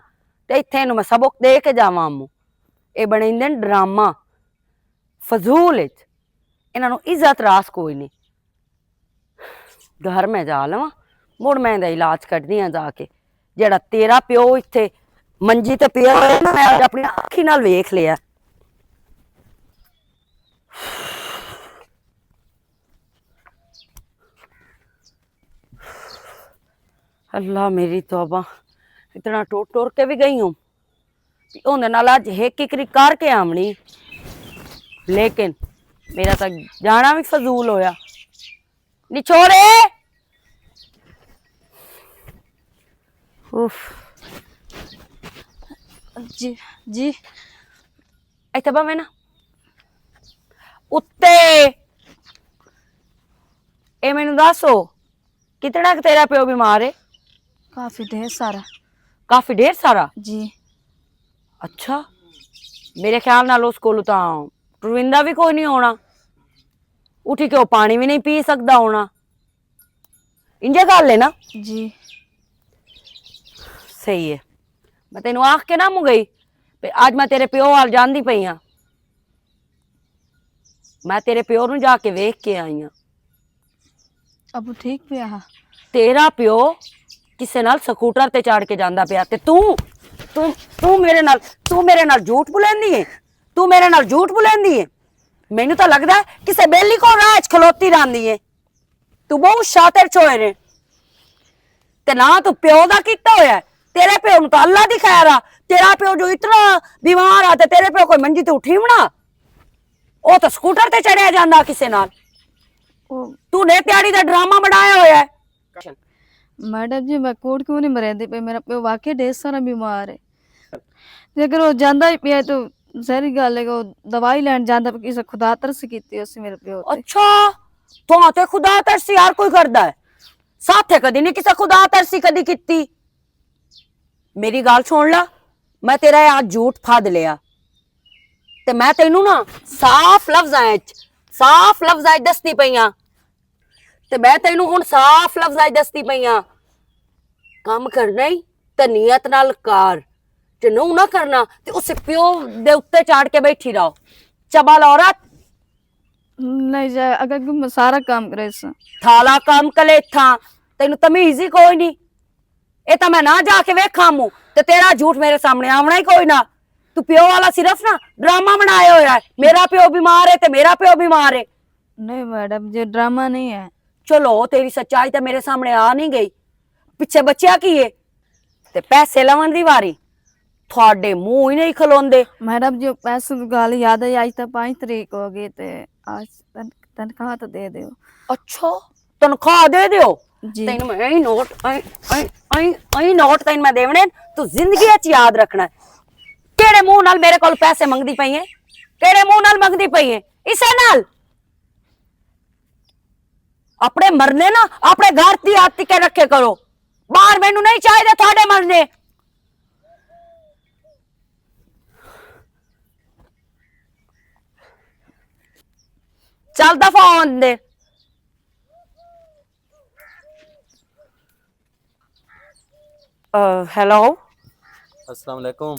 ते इत्थे इनू मैं सबक दे के जावां अम्मू ये बने ड्रामा फजूल इन्हां नू इज्जत रास कोई नहीं घर में जा लवां मुड़ मैं ਇਹਦਾ ਇਲਾਜ ਕੱਢਦੀ ਆ ਜਾ ਕੇ ਜਿਹੜਾ ਤੇਰਾ ਪਿਓ ਇੱਥੇ ਮੰਜੀ ਤੇ ਪਿਆ ਹੋਇਆ ਨਾ ਮੈਂ ਆਪਣੀ ਅੱਖੀ ਨਾਲ ਵੇਖ ਲਿਆ अल्लाह मेरी तौबा इतना टोर टोर के भी गई हूँ उन्हें नाल अज हिक हिकरी करके आमनी लेकिन मेरा तो जाना भी फजूल होया निछोड़े उफ जी जी इत्थे भावे ना उत्ते ए मैनू दसो कितना क तेरा प्यो बीमार है काफी ढेर सारा काफी ढेर सारा जी अच्छा मेरे ख्याल नाल उस कोल तां रविंदा भी कोई नहीं होना उठी के वो पानी भी नहीं पी सकता होना इंजे गल है ना जी सही है मैं तेन आख के ना मुँह गई आज मैं तेरे प्यो हाल जानदी पई हाँ मैं तेरे प्यो नूं जाके वेख के आई हाँ अब ठीक पे हाँ तेरा प्यो किसे नाल स्कूटर ते चढ़ के जांदा पिया ते तू मेरे नाल झूठ बुलंदी है तू मेरे नाल झूठ बुलंदी है मैनू तो लगदा है किसे बेली को राह च खलोती रहंदी है तू बहुत शातिर चोए ने ते ना तू प्यो दा कीता होया तेरे प्यो नूं तो अल्लाह दी खैर आ तेरा प्यो जो इतना बीमार आ ते तेरे प्यो कोई मंजी ते उठी बना ओ तो स्कूटर ते चढ़िया जांदा किसे नाल तू ने त्याड़ी दा ड्रामा बनाया होया है मैडम जी मैं कोट क्यों नहीं मरेंदी पे मेरा प्यो वाकई ढेर सारा बीमार है जेकर वो जांदा ही पिया तो सारी गल है कि वो दवाई लैन जांदा पे किसे खुदा तरस कीती उस मेरे प्यो ते अच्छा तो ते खुदा तरसी यार कोई करदा है साथे कदी नहीं किसे खुदा तरसी कदी कीती मेरी गल सुन ला मैं तेरा आज झूठ फद लिया ते मैं तेनू ना साफ लफ्ज़ां च दसदी पई हां ते मैं तेनू हुण साफ लफ्ज़ां च दसदी पई हां काम करना ही ते नियत नाल कर जे नूं ना करना ते उस प्यो दे उत्ते चढ़ के बैठी रहो चबल औरत नहीं जाए अगर कि मैं सारा काम करे थाला काम कले था तेन तमीज ही कोई नहीं ये तो मैं ना जाके वेखा मू ते तेरा झूठ मेरे सामने आवना ही कोई ना तू प्यो वाला सिर्फ ना ड्रामा बनाया होया है मेरा प्यो बीमार है ते मेरा प्यो बीमार है नहीं मैडम ये ड्रामा नहीं है चलो तेरी सच्चाई तो मेरे सामने आ नहीं गई पिछे बच्चा की है ते पैसे लवन दी वारी थोड़े मुंह ही नहीं खलोंदे मैडम जो पैसे की गल याद है आज तो 5 तारीख हो गई ते आज तनख्वाह तो दे दो अच्छा तनख्वाह दे दियो जी तेन मैं यही नोट तेन मैं देवने तू जिंदगी च याद रखना केड़े मुंह नाल मेरे कोल पैसे मंगदी पई है केड़े मुंह नाल मंगदी पई है इसे नाल अपने मरने ना अपने घर दी आती के रखे करो बाहर मैनू नहीं चाहिए थोड़े मरने चल दफा होन दे हेलो अस्सलाम वालेकुम।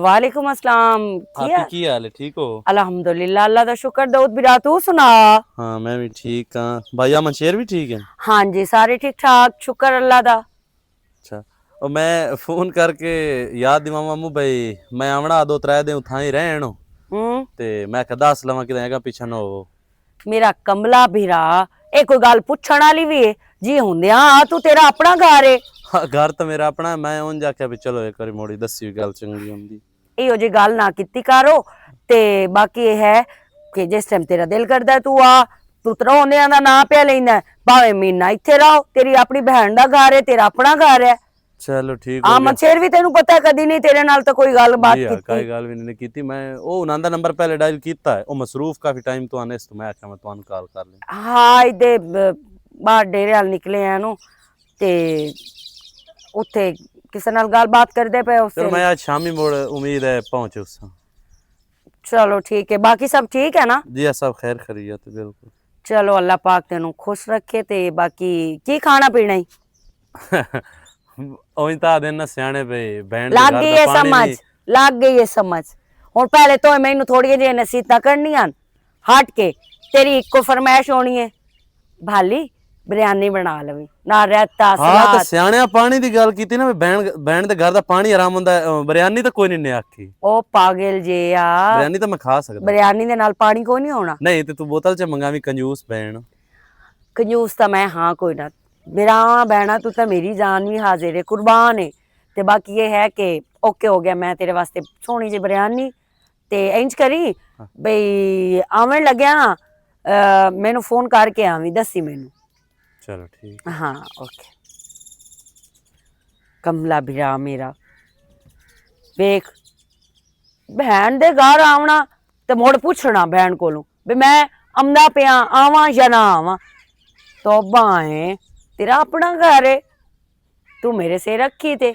वालेकुम अस्सलाम आपकी की हाल है, ठीक हो? अल्हम्दुलिल्लाह अल्लाह दा शुक्र दाऊद बिरा तू सुना। हाँ मैं भी ठीक हाँ। भाई अमन शेर भी ठीक है? हाँ जी सारे ठीक ठाक शुक्र अल्लाह दा। अच्छा और मैं फोन करके याद दिवावा मामू भाई मैं आवना 2-3 दिन उथा ही रहन ते मैं कह दस लवा कि पीछे ना हो मेरा कमला बिरा ए कोई गल पुछण वाली भी है जी हुंदिया तू तेरा अपना घर है। हाँ घर तो मेरा अपना मैं उन जाके भी चलो एक बारी मोड़ी दसी गल चंगी हुंदी इहो जी गल ना कीती करो ते बाकी ये है कि जिस टाइम तेरा दिल करदा तू आ तू तरौंदियां दा ना पिया लैंदा भावे महीना इत्थे रहो तेरी अपनी बहन दा घर है तेरा अपना घर है। चलो ठीक हो आमद शेर भी तेनू पता कदी नहीं तेरे नाल तो कोई गल बात जी, कीती कोई गल भी नहीं कीती मैं ओ उन्हां दा नंबर पहले डायल कीता है ओ मसरूफ काफी टाइम तो आने तो मैं आख्या मैं तुहानू कॉल कर ले। हाँ इदे बाहर डेरे वाल निकले हैं नु ते उत्थे किसे नाल गल बात करदे पे उससे चलो मैं आज शामी मोड़ उम्मीद है पहुंचे उस चलो ठीक है बाकी सब ठीक है ना जी सब खैर खैरियत बिल्कुल। चलो अल्लाह पाक तेनू खुश रखे ते बाकी की खाना पीना ही ओही ता दिन ना सियाने पे बहन लग गई है समझ लग गई है समझ हुण पहले तो मैनू थोड़ी जी नसीहतां करनियां हट के तेरी इको फरमाइश होनी है भाली ਬਿਰਿਆਨੀ ਬਣਾ ਲਵੀ ਨਾ ਰਾਇਤਾ ਹਾਂ ਤੇ ਸਲਾਦ। ਸਿਆਣਿਆਂ ਪਾਣੀ ਦੀ ਗੱਲ ਕੀਤੀ ਨਾ, ਬੈਣ ਦੇ ਘਰ ਦਾ ਪਾਣੀ ਆਰਾਮ ਹੁੰਦਾ ਹੈ। ਬਿਰਿਆਨੀ ਤਾਂ ਕੋਈ ਨਹੀਂ ਆਖੀ, ਉਹ ਪਾਗਲ ਜੇ ਆ, ਬਿਰਿਆਨੀ ਤਾਂ ਮੈਂ ਖਾ ਸਕਦਾ। ਬਿਰਿਆਨੀ ਦੇ ਨਾਲ ਪਾਣੀ ਕੋਈ ਨਹੀਂ ਹੋਣਾ। ਨਹੀਂ ਤੇ ਤੂੰ ਬੋਤਲ ਚ ਮੰਗਾਵੀਂ, ਕੰਜੂਸ ਬੈਣ। ਕੰਜੂਸ ਤਾਂ ਮੈਂ ਹਾਂ ਕੋਈ ਨਾ, ਮੇਰਾ ਬਹਿਣਾ ਤੂੰ ਤਾਂ ਮੇਰੀ ਜਾਨ ਵੀ ਹਾਜ਼ਰ ਹੈ, ਕੁਰਬਾਨ ਹੈ। ਤੇ ਬਾਕੀ ਇਹ ਹੈ ਕਿ ਓਕੇ ਹੋ ਗਿਆ, ਮੈਂ ਤੇਰੇ ਵਾਸਤੇ ਸੋਹਣੀ ਜਿਹੀ ਬਿਰਿਆਨੀ। ਤੇ ਇੰਜ ਕਰੀ ਬਈ ਆਵਣ ਲੱਗਿਆ ਨਾ ਮੈਨੂੰ ਫੋਨ ਕਰਕੇ ਆਵੀਂ, ਦੱਸੀ ਮੈਨੂੰ। ਚਲੋ ਠੀਕ। ਹਾਂ ਓਕੇ। ਕਮਲਾ ਵੀਰਾ ਮੇਰਾ, ਵੇਖ ਭੈਣ ਦੇ ਘਰ ਆਉਣਾ ਤੇ ਮੁੜ ਪੁੱਛਣਾ ਭੈਣ ਕੋਲੋਂ ਵੀ ਮੈਂ ਆਉਂਦਾ ਪਿਆ, ਆਵਾਂ ਜਾਂ ਨਾ ਆਵਾਂ। ਤੋਬਾ ਹੈ, तेरा अपना घर है, तू मेरे से रखी थे।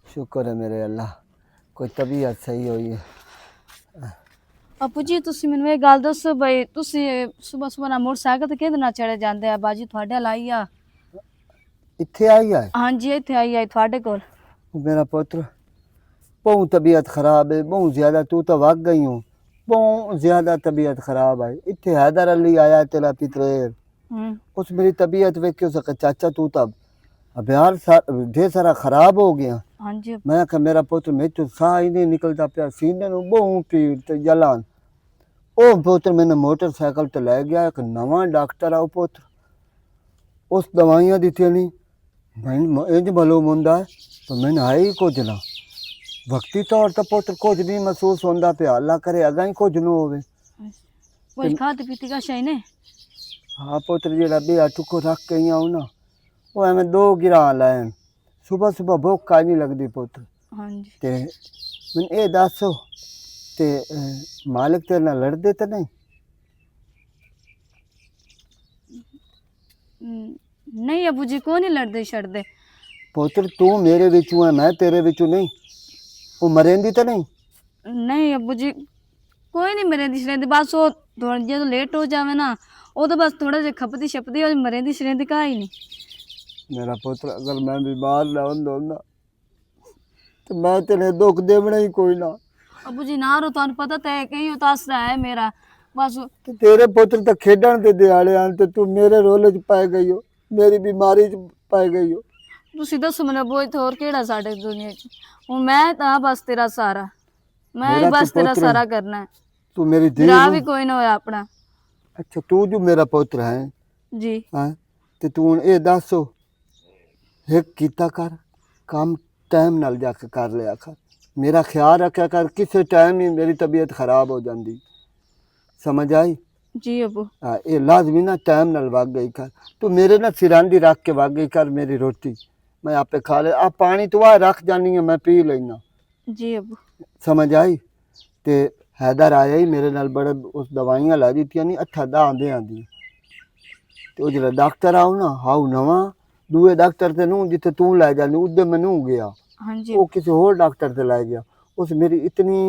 शुक्र है मेरे अल्लाह, कोई तबीयत सही हुई है। ਬਾਪੂ ਜੀ ਤੁਸੀਂ ਮੈਨੂੰ ਇਹ ਗੱਲ ਦੱਸੋ ਬਈ ਤੁਸੀਂ ਸਵੇਰ ਸਵੇਰ ਨਾਲ ਮੋਟਰਸਾਈਕਲ ਤੇ ਕਿਹਦੇ ਨਾਲ ਚੜੇ ਜਾਂਦੇ ਆ? ਬਾਜੀ ਤੁਹਾਡੇ ਲਾਈ ਆ? इत्थे आई है ਹਾਂਜੀ ਇੱਥੇ ਆਈ ਤੁਹਾਡੇ ਕੋਲ। मेरा पुत्र, बहुत तबीयत खराब है, बहुत ज्यादा। तू तो भाग गई हूँ, बहुत ज्यादा तबीयत खराब है। इत्थे हैदर अली आया तेरा पितरेर, उस मेरी तबीयत वेख के उसका चाचा तू तब अभ्यार ढेर सारा खराब हो गया। ਹਾਂਜੀ मैं कहा मेरा पुत्र मैं तो साह ही नहीं निकलता पिया, सीने नूं बहुत पीड़ ते जलान। ओ पुत्र मैंने मोटरसाइकिल ते लै गया, एक नवा डॉक्टर आओ पुत्र, उस दवाइयां दित्तियां नहीं मैं इंज मालूम होंदा है तो मैंने है ही कुछ ना। वक्ती तौर ते पुत्र कुछ नहीं महसूस होंदा पिया, अल्लाह करे अगा ही कुछ न होवे। ਕੁਝ ਖਾਤੇ ਪੀਤੇ का ਸ਼ੈ ਨੇ? हाँ पुत्र जेड़ा बेआ टुको रख के ही आऊँ ना, वो एवें दो गिरा लैन, सुबह सुबह भुख का नहीं लगती पुत्र। ਹਾਂਜੀ ते मैंने ये दस ते मालिक तेरे नाल लड़दे तो नहीं? नहीं अबू जी को नहीं लड़ते छड़ते। पुत्र तू मेरे विचों है, मैं तेरे विचों नहीं। वो मरेंदी तो नहीं? नहीं अबू जी कोई नहीं मरेंदी शरेंदी, बस वो थोड़ा जो लेट हो जावे ना वो तो बस थोड़ा जिहा खपदी छपदी और मरेंदी शरेंदी का ही नहीं। मेरा पुत्र अगर मैं बीमार ना होंदा तो मैं तेरे दुख देवना ही कोई ना। अबू जी ना रो, तुहानू पता तो है कहीं उतासरा है मेरा बस। ते तेरे पुत्र तो खेडण दे दिहाड़े आन ते तू मेरे रोले च पाई गई हो, मेरी बीमारी च पाई गई हो। ਤੁਸੀਂ ਦੱਸੋ ਮੈਨੂੰ ਅਬੂ ਇੱਥੇ ਹੋਰ ਕਿਹੜਾ ਸਾਡੇ ਦੁਨੀਆ 'ਚ? ਹੁਣ ਮੈਂ ਤਾਂ ਬਸ ਤੇਰਾ ਸਾਰਾ, ਮੈਂ ਹੀ मेरा बस तो तेरा पुत्र सारा करना है। तू मेरी धी मेरा नूं- भी कोई ना होया अपना। अच्छा तू जो मेरा पुत्र है जी हैं ते तू हुण ये दस एक कीता कर काम टाइम नाल जाके कर लिया कर, मेरा ख्याल रखा कर, किसी टाइम ही मेरी तबीयत खराब हो जाती, समझ आई? जी अबू। हाँ ये लाजमी ना टाइम नाल वग गई कर। तू मेरे ना सिरांदी रख के वग गई कर, मेरी रोटी मैं आपे खा ले, आ पानी तू आ रख जानी है मैं पी लेना, जी अबू। समझ आई? ते हैदर आया ही मेरे नाल, बड़े उस दवाइयां ला दित्तियां नहीं अट्ठा दह आंदे आंदी। ते वो जेड़ा डॉक्टर आओ ना हाउ नवा, दूए डॉक्टर ते नूं जिथे तू लै जानी उधर मैं नूं गया, हाँ जी वो किसी होर डॉक्टर ते लै गया। उस मेरी इतनी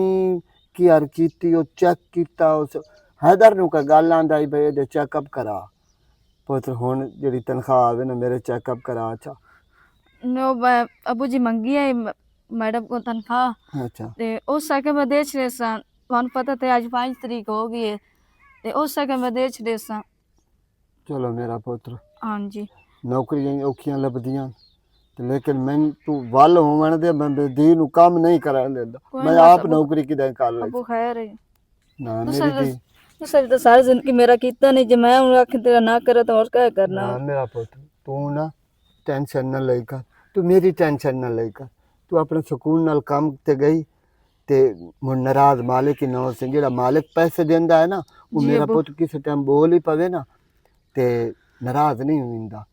केयर कीती, वो चेक कीता, उस हैदर नूं का गल आंदा ही भाई ये चेकअप करा पुत्र, हुण जेड़ी तनख्वाह आवे ना मेरे चेकअप करा। अच्छा नो अबू जी मंगी है मैडम को तनख्वाह, अच्छा ते उस सके मैं दे छड़े सा। तुहानू पता ते आज 5 तारीख हो गई है, ते उस सके मैं दे छड़े सा। चलो मेरा पुत्र, हाँ जी नौकरियां औखियां लभदियां लेकिन मैं तू वल होवन दे, मैं धी नूं काम नहीं करन देंदा, कोई मैं ना आप अबू- नौकरी किदें कर लै। अबू खैर है। ना तू मेरी धी, सर तो सारी जिंदगी मेरा कीता नहीं, जो मैं हूँ आख तेरा ना करे तो और क्या करना। ना मेरा पुत्र तू ना टेंशन ना ले कर, तू मेरी टेंशन ना ले कर, तू अपने सुकून नाल काम ते गई ते मुड़ नाराज मालिक ही ना हो से, जेड़ा मालिक पैसे देंदा है ना वो जी मेरा अब्बू। पुत्र किसी टाइम बोल ही पवे ना ते नाराज नहीं होंदा,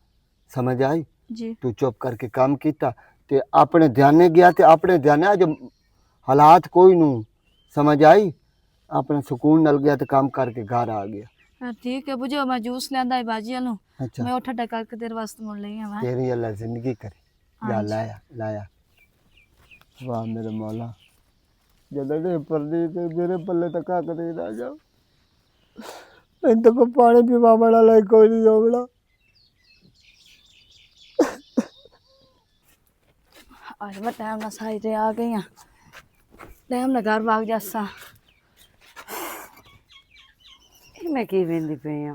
समझ आई? जी तू चुप करके काम किया ते अपने ध्याने गया ते अपने ध्याने अज हालात कोई नू, समझ आई? अपने सुकून नल गया तो काम करके घर आ गया। हाँ, ठीक है बुझो मैं जूस लियांदा है बाजी वालों, अच्छा मैं उठा टका के तेरे वास्ते मुड़ लई आवां। तेरी अल्लाह जिंदगी करे, जा हाँ जी। लाया लाया। वाह मेरे मौला, जदे परदी ते मेरे पल्ले तक कख नहीं रह जाओ, इन तो को पानी पीवा वाला लाई कोई नहीं होगला। आज मैं टाइम ना साई ते आ गई हां, टाइम ना घर भाग जासा। ਇਹ ਮੈਂ ਕੀ ਵੇਂਦੀ ਪਈ ਆ,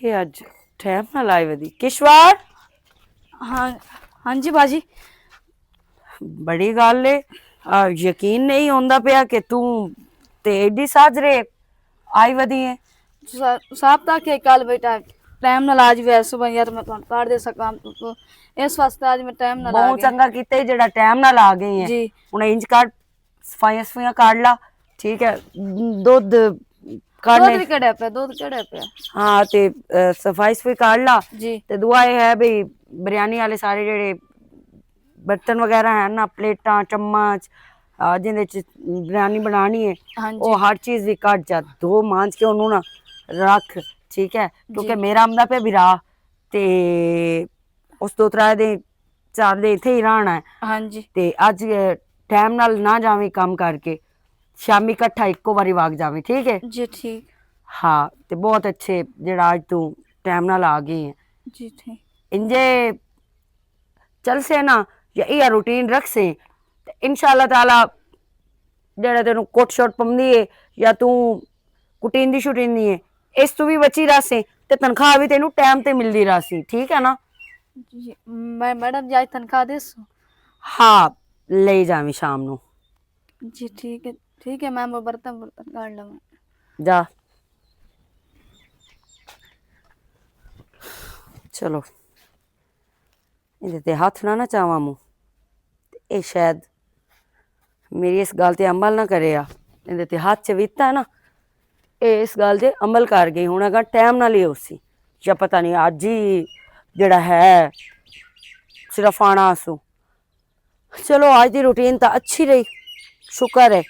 ਇਹ ਅੱਜ ਟਾਈਮ ਨਾਲ ਆਈ ਵਦੀ ਕਿਸ਼ਵਾਰ हाँ हाँ जी बाजी। ਬੜੀ ਗੱਲ ਏ ਯਕੀਨ ਨਹੀਂ ਹੁੰਦਾ ਪਿਆ ਕਿ ਤੂੰ ਤੇ ਏਡੀ ਸਾਜਰੇ ਆਈ ਵਦੀ ਹੈ साहब तक के कल बेटा टाइम नाल आज वे सुबह यार मैं तुहानू कर दे सकां तो इस वास्ते आज मैं टाइम नाल आ ਬਹੁਤ गई। ਚੰਗਾ ਕੀਤਾ ਈ ਜਿਹੜਾ ਟਾਈਮ ਨਾਲ ਆ ਗਈ ਹੈ जी ਹੁਣ ਇੰਜ ਕਰ ਸਫਾਈਆਂ ਕੱਢ ਲਾ ਠੀਕ ਹੈ ਦੁੱਧ दूध ਕਾਢਨੇ भी कड़े पे दूध कड़े पे ਹਾਂ ਤੇ ਸਫਾਈ ਕੱਢ ਲਾ जी ਤੇ ਦੁਆ ਇਹ ਹੈ ਵੀ ਬਿਰਿਆਨੀ ਵਾਲੇ ਸਾਰੇ ਜਿਹੜੇ ਬਰਤਨ ਵਗੈਰਾ ਹਨ ਨਾ ਪਲੇਟਾਂ ਚਮਚ ਜਿਹਦੇ ਚ ਬਿਰਿਆਨੀ ਬਣਾਣੀ ਹੈ हाँ जी ਉਹ ਹਰ ਚੀਜ਼ ਵੀ ਕੱਢ ਜਾ ਧੋ ਮਾਂਜ ਕੇ ਉਹਨੂੰ ਨਾ ਰੱਖ ਠੀਕ ਹੈ ਕਿਉਂਕਿ ਮੇਰਾ ਆਮਦਾ ਪਿਆ ਵਿਰਾ ਤੇ ਉਸ ਤੋਂ ਤਰਾ ਦੇ ਚਾਰ ਦੇ ਇੱਥੇ ਹੀ ਰਹਿਣਾ ਹੈ हाँ जी ਤੇ ਅੱਜ ਟਾਈਮ ਨਾਲ ਨਾ ਜਾਵੇਂ ਕੰਮ ਕਰਕੇ ਸ਼ਾਮੀ ਇਕੱਠਾ ਇੱਕੋ ਵਾਰੀ ਵਗ ਜਾਵੇਂ ਠੀਕ ਹੈ जी ठीक ਹਾਂ ਤੇ ਬਹੁਤ ਅੱਛੇ ਜਿਹੜਾ ਅੱਜ ਤੂੰ ਟਾਈਮ ਨਾਲ ਆ ਗਈ ਹੈ जी ठीक ਇੰਜੇ ਚੱਲ ਸੇ ਨਾ ਜਾਂ ਇਹ ਰੂਟੀਨ ਰੱਖ ਸੇ ਤੇ ਇਨਸ਼ਾਅੱਲਾ ਤਾਲਾ ਜਿਹੜਾ ਤੈਨੂੰ ਕੋਟ ਸ਼ੋਟ ਪੰਦੀ ਹੈ ਜਾਂ ਤੂੰ ਕੁਟੀਂਦੀ ਸ਼ੁਟੀਂਦੀ ਹੈ ਇਸ ਤੋਂ ਵੀ ਬਚੀ ਰਾਸੇ ਤੇ ਤਨਖਾਹ ਵੀ ਤੈਨੂੰ ਟਾਈਮ ਤੇ ਮਿਲਦੀ ਰਾਸੀ ਠੀਕ ਹੈ ਨਾ जी मैं मैडम जी आज तनख्वाह दे सो ਹਾਂ ਲੈ ਜਾਵੀਂ ਸ਼ਾਮ ਨੂੰ जी ठीक है मैम वो बर्तन बर्तन काट लूँगा। ਜਾ ਚਲੋ ਇਹਦੇ ਤੇ ਹੱਥ ਨਾ ਚਾਵਾਂ ਮੂੰ ਇਹ ਸ਼ਾਇਦ ਮੇਰੀ ਇਸ ਗੱਲ ਤੇ ਅਮਲ ਨਾ ਕਰਿਆ ਇਹਦੇ ਤੇ ਹੱਥ ਚ ਵੀਤਾ ਨਾ ਇਹ ਇਸ ਗੱਲ ਤੇ ਅਮਲ ਕਰ ਗਈ ਹੁਣ ਅਗਾ ਟਾਈਮ ਨਾਲ ਹੀ ਉਸੀ ਜਾਂ ਪਤਾ ਨਹੀਂ ਅੱਜ ਹੀ ਜਿਹੜਾ ਹੈ ਸਿਰਫ ਆਣਾ ਆਸੂ ਚਲੋ ਅੱਜ ਦੀ ਰੂਟੀਨ ਤਾਂ ਅੱਛੀ ਰਹੀ ਸ਼ੁਕਰ ਹੈ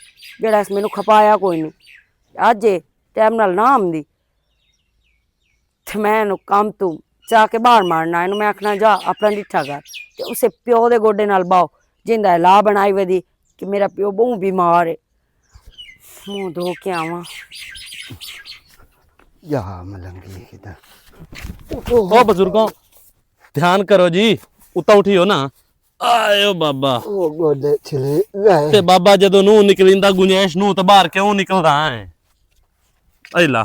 ਜਿਹੜਾ ਇਸ ਮੈਨੂੰ ਖਪਾਇਆ ਕੋਈ ਨਹੀਂ ਅੱਜ ਟਾਈਮ ਨਾਲ ਨਾ ਆਉਂਦੀ ਤੇ ਮੈਂ ਇਹਨੂੰ ਕੰਮ ਤੋਂ ਜਾ ਕੇ ਬਾਹਰ ਮਾਰਨਾ ਇਹਨੂੰ ਮੈਂ ਆਖਣਾ ਜਾ ਆਪਣਾ ਡਿੱਠਾ ਕਰ ਤੇ ਉਸੇ ਪਿਓ ਦੇ ਗੋਡੇ ਨਾਲ ਬਾਓ ਜਿੰਦਾ ਲਾ ਬਣਾਈ ਵਦੀ ਕਿ ਮੇਰਾ ਪਿਓ ਬਹੁਤ ਬਿਮਾਰ ਹੈ ਮੂੰਹ ਧੋ ਕੇ ਆਵਾਂ जा मलंगी किधर ओ बुजुर्गों ध्यान करो जी उता उठियो ना आयो बाबा वो गोदे चले गए ते बाबा जदों नूं निकलिंदा गुंजाइश नूं ते बाहर क्यों निकलदा है ऐला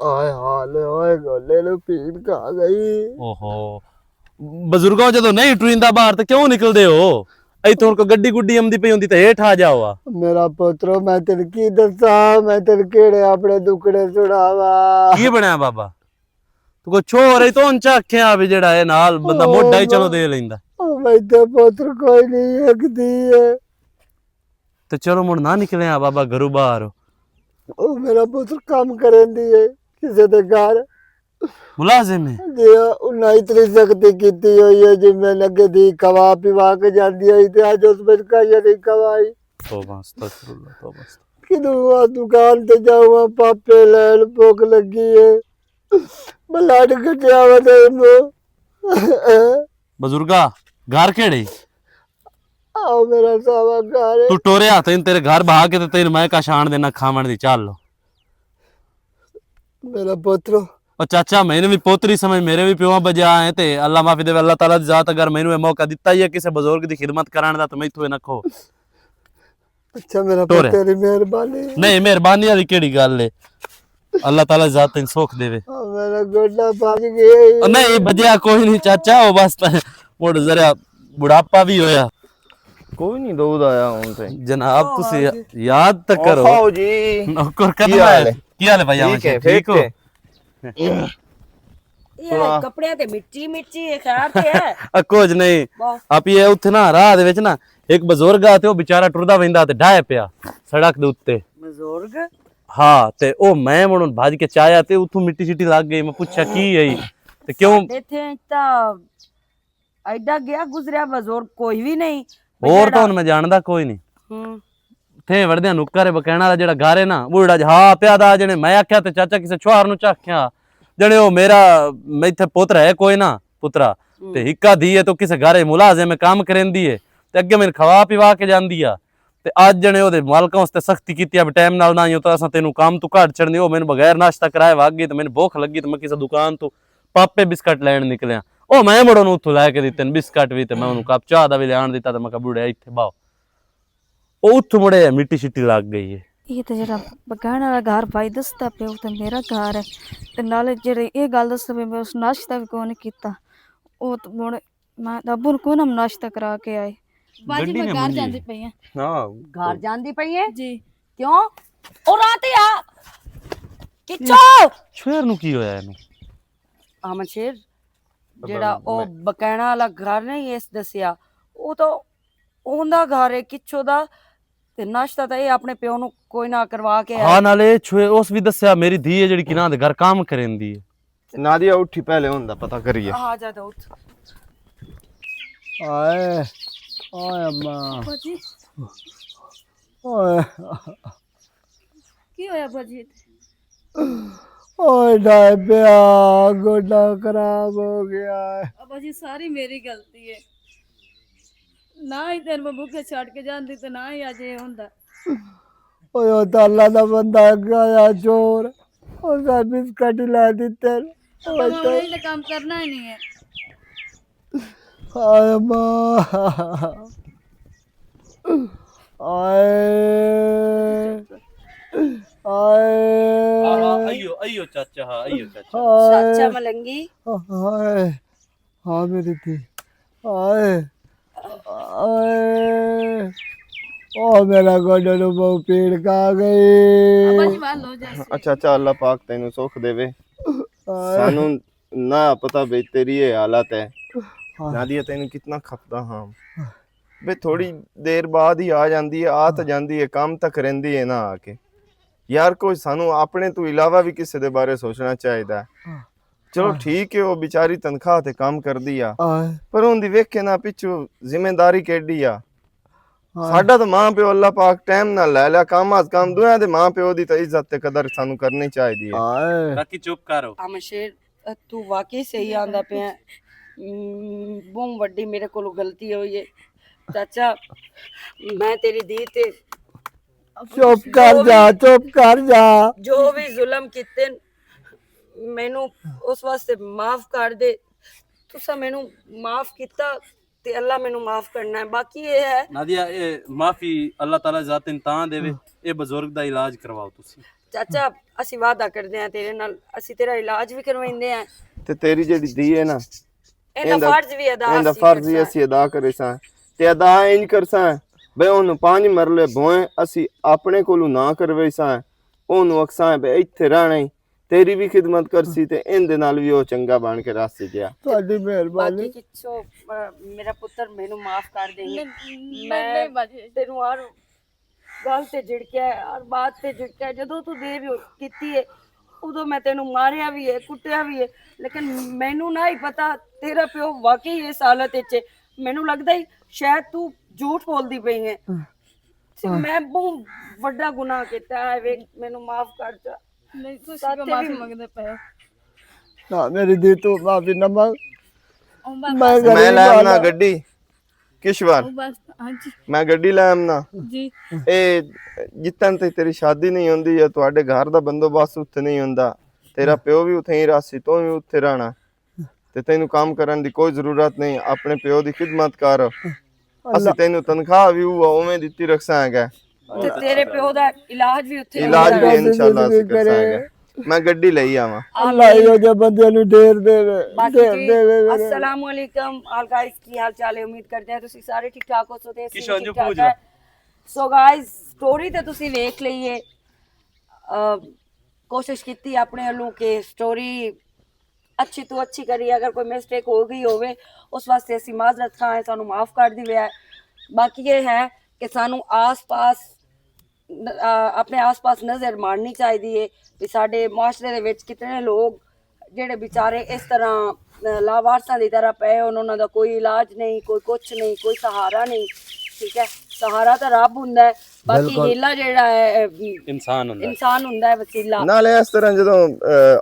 ओए हाल ओए गोदे नु पीड़ खा गई ओहो बुजुर्गों जदों नहीं टुरिंदा बाहर ते क्यों निकलदे हो इत्थों को गड्डी गुड्डी आंदी पई हुंदी ते हेठ आ जाओ मेरा पुत्रो मैं तेरे की दसा मैं तेरे केड़े अपने दुखड़े सुनावा की बनया बाबा तू को छोर है तो उनचा आख्या भी जेड़ा है नाल बंदा मोटा ही चलो दे लेंदा मैं तो पुत्र कोई नहीं हकदी है ते चलो मुड़ ना निकले आ बाबा घरों बाहर ओ मेरा पुत्र काम करन दी है किसे दे घर मुलाजिम है जे उन्हें इतनी सख्ती कीती हुई है जिम्मे लगे दी कवा पिवा के जाती है ते आज उस पर का ये नहीं कवाई तौबा अस्तगफिरुल्लाह तौबा किदू दुकान ते जाऊँ पापे लैन भूख लगी है बलाड कटिया वदे बुजुर्गा घर केड़े आओ मेरा सावा घर तू टोरे हाथ इन तेरे घर बहा के ते तेरे मैं का शान देना खावण दी चल लो मेरा पुत्र और चाचा मैंने भी पोतरी समझ मेरे भी प्यों बजा है ते अल्लाह माफी दे अल्लाह ताला दी जात अगर मैनू मौका दिता ही है किसी बुजुर्ग दी खिदमत कराने दा तो मैं इत्थों ना खो अच्छा मेरा टोरे। पुत्र तेरी मेहरबानी नहीं मेहरबानी वाली केड़ी गल है अल्लाह ताला दी जात तैनूं सुख देवे मेरा गोडा भाग गया और नहीं बजया कोई नहीं चाचा वो बस मुड़ जरा बुढ़ापा भी होया ਕੋਈ ਨਹੀਂ ਦਊਦ ਆਇਆ ਹੁਣ ਤੇ जनाब तुसी याद तक करो ਖਾਓ ਜੀ नौकर की कदम हाल है है? की हाल है भैया ठीक है ठीक हो ਇਹ ਕੱਪੜਿਆਂ ਤੇ ਮਿੱਟੀ ਮਿੱਟੀ ਹੈ ਖੈਰ ਤੇ ਹੈ ਕੁਝ ਨਹੀਂ ਵਾਹ। ਆਪ ਇਹ ਉੱਥੇ ਨਾ ਰਾਹ ਦੇ ਵਿੱਚ ਨਾ ਇੱਕ ਬਜ਼ੁਰਗ ਆ ਤੇ ਉਹ ਵਿਚਾਰਾ ਟੁਰਦਾ ਵੈਂਦਾ ਤੇ ਢਾਏ ਪਿਆ ਸੜਕ ਦੇ ਉੱਤੇ ਬਜ਼ੁਰਗ ਹਾਂ ਤੇ ਉਹ ਮੈਂ ਹੁਣ ਭੱਜ ਕੇ ਚਾਇਆ ਤੇ ਉੱਥੋਂ ਮਿੱਟੀ ਛਿੱਟੀ ਲੱਗ ਗਈ ਮੈਂ ਪੁੱਛਿਆ ਕੀ ਹੈ ਤੇ ਕਿਉਂ ਇੱਥੇ ਤਾਂ ਐਡਾ ਗਿਆ ਗੁਜ਼ਰਿਆ ਬਜ਼ੁਰਗ ਕੋਈ ਵੀ ਨਹੀਂ ਹੋਰ ਤਾਂ ਹੁਣ ਮੈਂ ਜਾਣਦਾ ਕੋਈ ਨਹੀਂ ਹੂੰ ਥੇ ਵੜਦਿਆਂ ਨੁੱਕਰ ਬਕੈਣਾ ਦਾ ਜਿਹੜਾ ਘਰ ਹੈ ਨਾ ਬੁੜਾ ਜਿਹਾ ਪਿਆ ਦਾ ਜਿਹਨੇ ਮੈਂ ਆਖਿਆ ਤੇ ਚਾਚਾ ਕਿਸੇ ਛੁਹਾਰ ਨੂੰ ਚਾਖਿਆ ਜਣੇ ਉਹ ਮੇਰਾ ਮੈਥੇ ਪੁੱਤਰ ਹੈ ਕੋਈ ਨਾ ਪੁੱਤਰਾ ਤੇ ਹਿੱਕਾ ਦੀ ਹੈ ਤੋ ਕਿਸੇ ਘਰੇ ਮੁਲਾਜ਼ਮ ਹੈ ਕੰਮ ਕਰੇਂਦੀ ਹੈ ਤੇ ਅੱਗੇ ਮੈਨੂੰ ਖਵਾ ਪਿਵਾ ਕੇ ਜਾਂਦੀ ਆ ਤੇ ਅੱਜ ਜਣੇ ਉਹਦੇ ਮਾਲਕਾਂ ਉਸਤੇ ਸਖਤੀ ਕੀਤੀ ਆ ਵੀ ਟਾਈਮ ਨਾਲ ਨਾ ਹੀ ਤਾਂ ਅਸਾਂ ਤੈਨੂੰ ਕੰਮ ਤੋਂ ਘੱਟ ਛੱਡਣੀ ਉਹ ਮੈਨੂੰ ਬਗੈਰ ਨਾਸ਼ਤਾ ਕਰਾਏ ਵਗ ਗਈ ਤੇ ਮੈਨੂੰ ਭੁੱਖ ਲੱਗੀ ਤੇ ਮੈਂ ਕਿਸੇ ਦੁਕਾਨ ਤੋਂ ਪਾਪੇ ਬਿਸਕਟ ਲੈਣ ਨਿਕਲਿਆ ਉਹ ਮੈਂ ਮੁੜੋਂ ਉੱਥੋਂ ਲੈ ਕੇ ਦਿੱਤੇ ਬਿਸਕਟ ਵੀ ਤੇ ਮੈਂ ਉਹਨੂੰ ਕੱਪ ਚਾਹ ਦਾ ਵੀ ਲਿਆਣ ਦਿੱਤਾ ਤੇ ਮੈਂ ਕਿਹਾ ਬੁੜਿਆ ਇੱਥੇ ਬਾਓ ਉਹ ਉੱਥੋਂ ਮੁੜੇ ਮਿੱਟੀ ਛਿੱਟੀ ਲੱਗ ਗਈ ਹੈ ਇਹ ਤੇ ਜਿਹੜਾ ਬਗਾਣ ਵਾਲਾ ਘਰ ਭਾਈ ਦੱਸਦਾ ਪਿਆ ਉਹ ਤੇ ਮੇਰਾ ਘਰ ਹੈ ਤੇ ਨਾਲੇ ਜਿਹੜੇ ਇਹ ਗੱਲ ਦੱਸਦਾ ਪਿਆ ਮੈਂ ਉਸ ਨਾਸ਼ਤਾ ਵੀ ਕੋਈ ਨਹੀਂ ਕੀਤਾ ਉਹ ਤਾਂ ਹੁਣ ਮੈਂ ਅੱਬੂ ਨੂੰ ਕੋਈ ਨਾ ਨਾਸ਼ਤਾ ਕਰਾ ਕੇ ਆਏ ਬਾਜੀ ਗੱਡੀ ਮੈਂ ਨੇ ਘਰ ਮੰਗੀ। ਜਾਂਦੀ ਪਈ ਆ ਹਾਂ ਘਰ ਜਾਂਦੀ ਪਈ ਹੈ ਜੀ ਕਿਉਂ ਉਹ ਰਾਤੇ ਆ ਕਿੱਚੋ ਸ਼ੇਰ ਨੂੰ ਕੀ ਹੋਇਆ ਇਹਨੂੰ? ਅਮਨ ਸ਼ੇਰ ਜਿਹੜਾ ਉਹ ਬਕਾਣਾ ਵਾਲਾ ਘਰ ਨਹੀਂ ਇਸ ਦੱਸਿਆ ਉਹ ਤਾਂ ਉਹਦਾ ਘਰ ਹੈ ਕਿੱਚੋ ਦਾ ਤੇ ਨਾਸ਼ਤਾ ਤਾਂ ਇਹ ਆਪਣੇ ਪਿਓ ਨੂੰ ਕੋਈ ਨਾ ਕਰਵਾ ਕੇ ਆਇਆ ਹਾਂ ਨਾਲੇ ਛੇ ਉਸ ਵੀ ਦੱਸਿਆ ਮੇਰੀ ਧੀ ਹੈ ਜਿਹੜੀ ਕਿਨਾਂ ਦੇ ਘਰ ਕੰਮ ਕਰੇਂਦੀ ਹੈ। ਨਾਦੀਆ ਉੱਠੀ ਪਹਿਲੇ ਹੁੰਦਾ ਪਤਾ ਕਰੀਏ। ਆ ਜਾ ਦੋ ਆਏ ਓਏ ਅੰਮਾ ਬਾਜੀ ਓਏ ਕੀ ਹੋਇਆ ਬਾਜੀ ਓਏ ਡਾਇ ਪਿਆ ਗੋਡਾ ਖਰਾਬ ਹੋ ਗਿਆ ਹੈ। ਬਾਜੀ ਸਾਰੀ ਮੇਰੀ ਗਲਤੀ ਹੈ ਨਾ ਹੀ ਤੈਨੂੰ ਮੈਂ ਭੁੱਖੇ ਛੱਡ ਕੇ ਜਾਂਦੀ ਤੇ ਨਾ ਹੀ ਅੱਜ ਇਹ ਹੁੰਦਾ ਓਏ ਉਹ ਤਾਂ ਅੱਲਾ ਦਾ ਬੰਦਾ ਗਿਆ ਚੋਰ ਉਹਦਾ ਬਿਸਕਟ ਲਾ ਦਿੱਤੇ ਓਏ ਮੈਂ ਉਹਨੇ ਕੰਮ ਕਰਨਾ ਹੀ ਨਹੀਂ ਹੈ ਹਾਏ ਮਾਂ ਆਏ ਆਏ ਆਈਓ ਚਾਚਾ ਹਾਂ ਆਈਓ ਚਾਚਾ। ਚਾਚਾ ਮਲੰਗੀ ਹਾਏ ਹਾਂ ਮੇਰੀ ਥੀ ਆਏ ਆਏ ਉਹ ਮੇਰਾ ਗੋਡਾ ਨੂੰ ਬਹੁਤ ਪੀੜ ਕਾ ਗਈ ਬਾਜੀ ਵਾਲ ਹੋ ਜਾਏ ਅੱਛਾ ਅੱਛਾ ਅੱਲਾਹ ਪਾਕ ਤੈਨੂੰ ਸੁੱਖ ਦੇਵੇ। ਸਾਨੂੰ ਨਾ ਪਤਾ ਬਈ ਤੇਰੀ ਇਹ ਹਾਲਤ ਹੈ। ਨਾਦੀਆ ਤੈਨੂੰ ਕਿੰਨਾ ਖਪਦਾ ਹਾਂ ਬਈ ਥੋੜੀ ਦੇਰ ਬਾਅਦ ਹੀ ਆ ਜਾਂਦੀ ਹੈ ਆ ਤਾਂ ਜਾਂਦੀ ਹੈ ਕੰਮ ਤੱਕ ਰਹਿੰਦੀ ਹੈ ਨਾ ਆ ਕੇ ਯਾਰ ਕੋਈ ਸਾਨੂੰ ਆਪਣੇ ਤੋਂ ਇਲਾਵਾ ਵੀ ਕਿਸੇ ਦੇ ਬਾਰੇ ਸੋਚਣਾ ਚਾਹੀਦਾ ਹੈ। ਚਲੋ ਠੀਕ ਹੈ ਉਹ ਵਿਚਾਰੀ ਤਨਖਾਹ ਤੇ ਕੰਮ ਕਰਦੀ ਆ ਪਰ ਉਹਦੀ ਵੇਖੇ ਨਾ ਪਿੱਛੋਂ ਜ਼ਿੰਮੇਵਾਰੀ ਕਿੱਡੀ ਆ। ਸਾਡਾ ਤਾਂ ਮਾਂ ਪਿਓ ਅੱਲਾਹ ਪਾਕ ਟਾਈਮ ਨਾਲ ਲੈ ਲਿਆ ਕੰਮ ਅੱਜ ਕੰਮ ਦੁਆ ਦੇ ਮਾਂ ਪਿਓ ਦੀ ਤਾਂ ਇੱਜ਼ਤ ਤੇ ਕਦਰ ਸਾਨੂੰ ਕਰਨੀ ਚਾਹੀਦੀ ਹੈ। ਆਏ ਬਾਕੀ ਚੁੱਪ ਕਰੋ। ਅਮਨ ਸ਼ੇਰ ਤੂੰ ਵਾਕਈ ਸਹੀ ਆਂਦਾ ਪਿਆ ਬਹੁਤ ਵੱਡੀ ਮੇਰੇ ਕੋਲੋਂ ਗਲਤੀ ਹੋਈ ਹੈ ਚਾਚਾ ਮੈਂ ਤੇਰੀ ਦੀ ਤੇ ਚੁੱਪ ਕਰ ਜਾ ਜੋ ਵੀ ਜ਼ੁਲਮ ਕੀਤੇ ਮੈਨੂੰ ਉਸ ਵਾਸਤੇ ਮਾਫ ਕਰ ਦੇ ਤੁਸੀਂ ਮੈਨੂੰ ਮਾਫ ਕੀਤਾ ਤੇ ਅੱਲਾ ਮੈਨੂੰ ਮਾਫ ਕਰਨਾ ਹੈ ਬਾਕੀ ਇਹ ਹੈ ਨਾਦੀਆ ਇਹ ਮਾਫੀ ਅੱਲਾਹ ਤਾਲਾ ਜ਼ਾਤਨ ਤਾਂ ਦੇਵੇ ਇਹ ਬਜ਼ੁਰਗ ਦਾ ਇਲਾਜ ਕਰਵਾਓ ਤੁਸੀਂ। ਚਾਚਾ ਅਸੀਂ ਵਾਅਦਾ ਕਰਦੇ ਹਾਂ ਤੇਰੇ ਨਾਲ ਅਸੀਂ ਤੇਰਾ ਇਲਾਜ ਵੀ ਕਰਵਾਉਂਦੇ ਹਾਂ ਤੇ ਤੇਰੀ ਜਿਹੜੀ ਦੀ ਹੈ ਨਾ ਇਹਦਾ ਫਰਜ਼ ਵੀ ਅਦਾ ਇਹਦਾ ਫਰਜ਼ ਵੀ ਅਸੀਂ ਅਦਾ ਕਰੇ ਸਾਂ ਤੇ ਅਦਾ ਇੰਜ ਕਰਸਾਂ ਬਈ ਉਹਨੂੰ 5 ਮਰਲੇ ਭੋਏ ਅਸੀਂ ਆਪਣੇ ਕੋਲੋਂ ਨਾ ਕਰਵੇ ਸਾਂ ਉਹਨੂੰ ਅਕਸਾਂ ਬਈ ਇੱਥੇ ਰਹਿਣਾ ਹੀ ਤੇਰੀ ਵੀ ਖਿਦਮਤ ਕਰਸੀ ਤੇ ਇਹਦੇ ਨਾਲ ਵੀ ਉਹ ਚੰਗਾ ਬਣ ਕੇ ਰਾਸਤੇ ਗਿਆ। ਤੁਹਾਡੀ ਮਿਹਰਬਾਨੀ ਬਾਕੀ ਕਿਛੋ ਮੇਰਾ ਪੁੱਤਰ ਮੈਨੂੰ ਮਾਫ ਕਰ ਦੇਂਗੇ ਨਹੀਂ ਬਾਜੀ ਤੈਨੂੰ ਹਰ ਗੱਲ ਤੇ ਝਿੜਕਿਆ ਹਰ ਬਾਤ ਤੇ ਝਿੜਕਿਆ ਜਦੋਂ ਤੂੰ ਦੇਰ ਕੀਤੀ ਹੈ ਉਦੋਂ ਮੈਂ ਤੈਨੂੰ ਮਾਰਿਆ ਵੀ ਹੈ ਕੁੱਟਿਆ ਵੀ ਹੈ ਲੇਕਿਨ ਮੈਨੂੰ ਨਾ ਹੀ ਪਤਾ ਤੇਰਾ ਪਿਓ ਵਾਕਈ ਇਸ ਹਾਲਤ ਵਿੱਚ ਮੈਨੂੰ ਲੱਗਦਾ ਹੀ ਸ਼ਾਇਦ ਤੂੰ ਝੂਠ ਬੋਲਦੀ ਪਈ ਹੈ ਮੈਂ ਬਹੁਤ ਵੱਡਾ ਗੁਨਾਹ ਕੀਤਾ ਹੈ ਵੇ ਮੈਨੂੰ ਮਾਫ ਕਰ ਜਾ ਨਹੀਂ ਤੁਸੀਂ ਮਾਫੀ ਮੰਗਦੇ ਪਏ ਨਾ ਮੇਰੀ ਦੀ ਤੂੰ ਮਾਫੀ ਨਾ ਮੰਗ ਮੈਂ ਲੈ ਆਮਨਾ ਗੱਡੀ ਕਿਸ਼ਵਰ ਬਸ ਹਾਂਜੀ ਮੈਂ ਗੱਡੀ ਲੈ ਆਮਨਾ ਜੀ ਇਹ ਜਿੱਤਨ ਤੇ ਤੇਰੀ ਸ਼ਾਦੀ ਨਹੀਂ ਹੁੰਦੀ ਜਾਂ ਤੁਹਾਡੇ ਘਰ ਦਾ ਬੰਦੋਬਸਤ ਉੱਥੇ ਨਹੀਂ ਹੁੰਦਾ ਤੇਰਾ ਪਿਓ ਵੀ ਉੱਥੇ ਹੀ ਰਾਸੀ ਤੂੰ ਵੀ ਉੱਥੇ ਰਹਿਣਾ ਤੇ ਤੈਨੂੰ ਕੰਮ ਕਰਨ ਦੀ ਕੋਈ ਜ਼ਰੂਰਤ ਨਹੀਂ ਆਪਣੇ ਪਿਓ ਦੀ ਖਿਦਮਤ ਕਰ ਅਸੀਂ ਤੈਨੂੰ ਤਨਖਾਹ ਵੀ ਉਵੇਂ ਦਿੱਤੀ ਰੱਖਾਂਗੇ ਤੇ ਤੇਰੇ ਪਿਓ ਦਾ ਇਲਾਜ ਵੀ ਉੱਥੇ ਇਲਾਜ ਵੀ ਇਨਸ਼ਾਅੱਲਾ ਅਸੀਂ ਕਰਾਂਗੇ। ਮੈਂ ਗੱਡੀ ਲਈ ਆਵਾਂ ਅੱਲਾ ਇਹੋ ਜਿਹੇ ਬੰਦੇ ਨੂੰ ਢੇਰ ਦੇਵੇ अस्सलाम वालेकुम ऑल गाइस की हाल चाल है उम्मीद करते हैं ਤੁਸੀਂ ਸਾਰੇ ਠੀਕ ਠਾਕ ਹੋ ਤੇ ਅਸੀਂ ਕਿਸ਼ਨ ਜੋ ਠੀਕ ਠਾਕ ਪੂਜ ਹੈ। ਸੋ ਗਾਇਸ ਸਟੋਰੀ ਤੇ ਤੁਸੀਂ ਵੇਖ ਲਈਏ ਕੋਸ਼ਿਸ਼ ਕੀਤੀ ਆਪਣੇ ਵੱਲੋਂ ਕਿ ਸਟੋਰੀ ਅੱਛੀ ਤੋਂ ਅੱਛੀ ਕਰੀ ਅਗਰ ਕੋਈ ਮਿਸਟੇਕ ਹੋ ਗਈ ਹੋਵੇ ਉਸ ਵਾਸਤੇ ਅਸੀਂ ਮਾਜ਼ਰਤ ਖਾਂ ਸਾਨੂੰ ਮਾਫ ਕਰ ਦਿਵੇ ਬਾਕੀ ਇਹ ਹੈ ਕਿ ਸਾਨੂੰ ਆਸ-ਪਾਸ ਆਪਣੇ ਆਸ-ਪਾਸ ਨਜ਼ਰ ਮਾਰਨੀ ਚਾਹੀਦੀ ਹੈ ਵੀ ਸਾਡੇ ਮੁਆਸ਼ਰੇ ਦੇ ਵਿੱਚ ਕਿਤਨੇ ਲੋਕ ਜਿਹੜੇ ਵਿਚਾਰੇ ਇਸ ਤਰ੍ਹਾਂ ਲਾਵਾਰਸਾਂ ਦੀ ਤਰ੍ਹਾਂ ਪਏ ਉਹਨਾਂ ਦਾ ਕੋਈ ਇਲਾਜ ਨਹੀਂ ਕੋਈ ਕੁਛ ਨਹੀਂ ਕੋਈ ਸਹਾਰਾ ਨਹੀਂ ਠੀਕ ਹੈ ਸਹਾਰਾ ਤਾਂ ਰੱਬ ਹੁੰਦਾ ਹੈ ਬਾਕੀ ਹੀਲਾ ਜਿਹੜਾ ਹੈ ਇਨਸਾਨ ਹੁੰਦਾ ਹੈ ਵਸੀਲਾ ਨਾਲੇ ਇਸ ਤਰ੍ਹਾਂ ਜਦੋਂ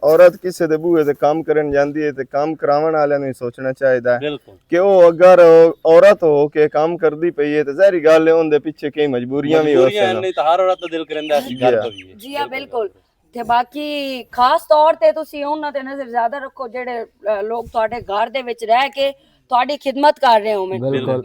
ਔਰਤ ਕਿਸੇ ਦੇ ਬੂਹੇ ਤੇ ਕੰਮ ਕਰਨ ਜਾਂਦੀ ਹੈ ਤੇ ਕੰਮ ਕਰਾਉਣ ਵਾਲਿਆਂ ਨੂੰ ਸੋਚਣਾ ਚਾਹੀਦਾ ਹੈ ਬਿਲਕੁਲ ਕਿ ਉਹ ਅਗਰ ਔਰਤ ਹੋ ਕੇ ਕੰਮ ਕਰਦੀ ਪਈ ਹੈ ਤੇ ਜ਼ਾਹਿਰੀ ਗੱਲ ਹੈ ਉਹਦੇ ਪਿੱਛੇ ਕਈ ਮਜਬੂਰੀਆਂ ਵੀ ਹੋ ਸਕਦੀਆਂ ਨਹੀਂ ਤਾਂ ਹਰ ਔਰਤ ਦਾ ਦਿਲ ਕਰਦਾ ਅਸੀਂ ਘਰ ਕਰੀਏ ਜੀ ਹਾਂ ਬਿਲਕੁਲ ਤੇ ਬਾਕੀ ਖਾਸ ਤੌਰ ਤੇ ਤੁਸੀਂ ਉਹਨਾਂ ਤੇ ਨਜ਼ਰ ਜ਼ਿਆਦਾ ਰੱਖੋ ਜਿਹੜੇ ਲੋਕ ਤੁਹਾਡੇ ਘਰ ਦੇ ਵਿੱਚ ਰਹਿ ਕੇ ਤੁਹਾਡੀ ਖਿਦਮਤ ਕਰ ਰਹੇ ਹੋ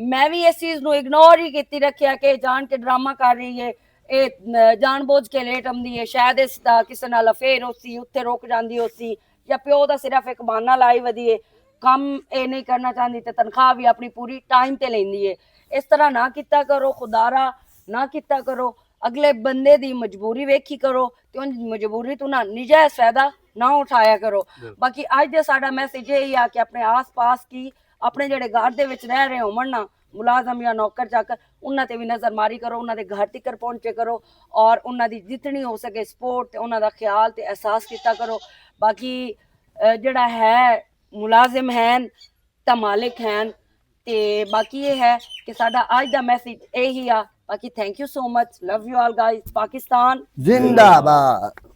ਮੈਂ ਵੀ ਇਸ ਚੀਜ਼ ਨੂੰ ਇਗਨੋਰ ਹੀ ਕੀਤੀ ਰੱਖਿਆ ਕਿ ਜਾਣ ਕੇ ਡਰਾਮਾ ਕਰ ਰਹੀ ਹੈ ਇਹ ਜਾਣਬੁੱਝ ਕੇ ਲੇਟ ਆਉਂਦੀ ਹੈ, ਸ਼ਾਇਦ ਇਸ ਦਾ ਕਿਸੇ ਨਾਲ ਅਫੇਅਰ ਹੋਸੀ, ਉੱਥੇ ਰੁਕ ਜਾਂਦੀ ਹੋਸੀ, ਜਾਂ ਪਿਓ ਦਾ ਸਿਰਫ ਇੱਕ ਬਹਾਨਾ ਲਾਈ ਵਧੀਏ, ਕੰਮ ਇਹ ਨਹੀਂ ਕਰਨਾ ਚਾਹੁੰਦੀ ਤੇ ਤਨਖਾਹ ਵੀ ਆਪਣੀ ਪੂਰੀ ਟਾਈਮ ਤੇ ਲੈਂਦੀ ਹੈ। ਇਸ ਤਰ੍ਹਾਂ ਨਾ ਕੀਤਾ ਕਰੋ, ਖੁਦਾਰਾ ਨਾ ਕੀਤਾ ਕਰੋ, ਅਗਲੇ ਬੰਦੇ ਦੀ ਮਜਬੂਰੀ ਵੇਖੀ ਕਰੋ ਤੇ ਉਹ ਮਜਬੂਰੀ ਤੋਂ ਨਾ ਨਜਾਇਜ਼ ਫਾਇਦਾ ਨਾ ਉਠਾਇਆ ਕਰੋ। ਬਾਕੀ ਅੱਜ ਦੇ ਸਾਡਾ ਮੈਸੇਜ ਇਹ ਹੀ ਆ ਕਿ ਆਪਣੇ ਆਸ-ਪਾਸ ਕੀ ਆਪਣੇ ਜਿਹੜੇ ਘਰ ਦੇ ਵਿੱਚ ਰਹਿ ਰਹੇ ਹੋਣ ਨਾ ਮੁਲਾਜ਼ਮ ਜਾਂ ਨੌਕਰ ਚਾਕਰ, ਉਹਨਾਂ ਤੇ ਵੀ ਨਜ਼ਰ ਮਾਰੀ ਕਰੋ, ਉਹਨਾਂ ਦੇ ਘਰ ਤੱਕ ਪਹੁੰਚੇ ਕਰੋ ਔਰ ਉਹਨਾਂ ਦੀ ਜਿਤਨੀ ਹੋ ਸਕੇ ਸਪੋਰਟ ਤੇ ਉਹਨਾਂ ਦਾ ਖਿਆਲ ਤੇ ਅਹਿਸਾਸ ਕੀਤਾ ਕਰੋ। ਬਾਕੀ ਜਿਹੜਾ ਹੈ ਮੁਲਾਜ਼ਮ ਹਨ ਤਾਂ ਮਾਲਿਕ ਹਨ। ਤੇ ਬਾਕੀ ਇਹ ਹੈ ਕਿ ਸਾਡਾ ਅੱਜ ਦਾ ਮੈਸੇਜ ਇਹੀ ਆ। ਬਾਕੀ thank you so much, love you all guys, Pakistan जिंदाबाद।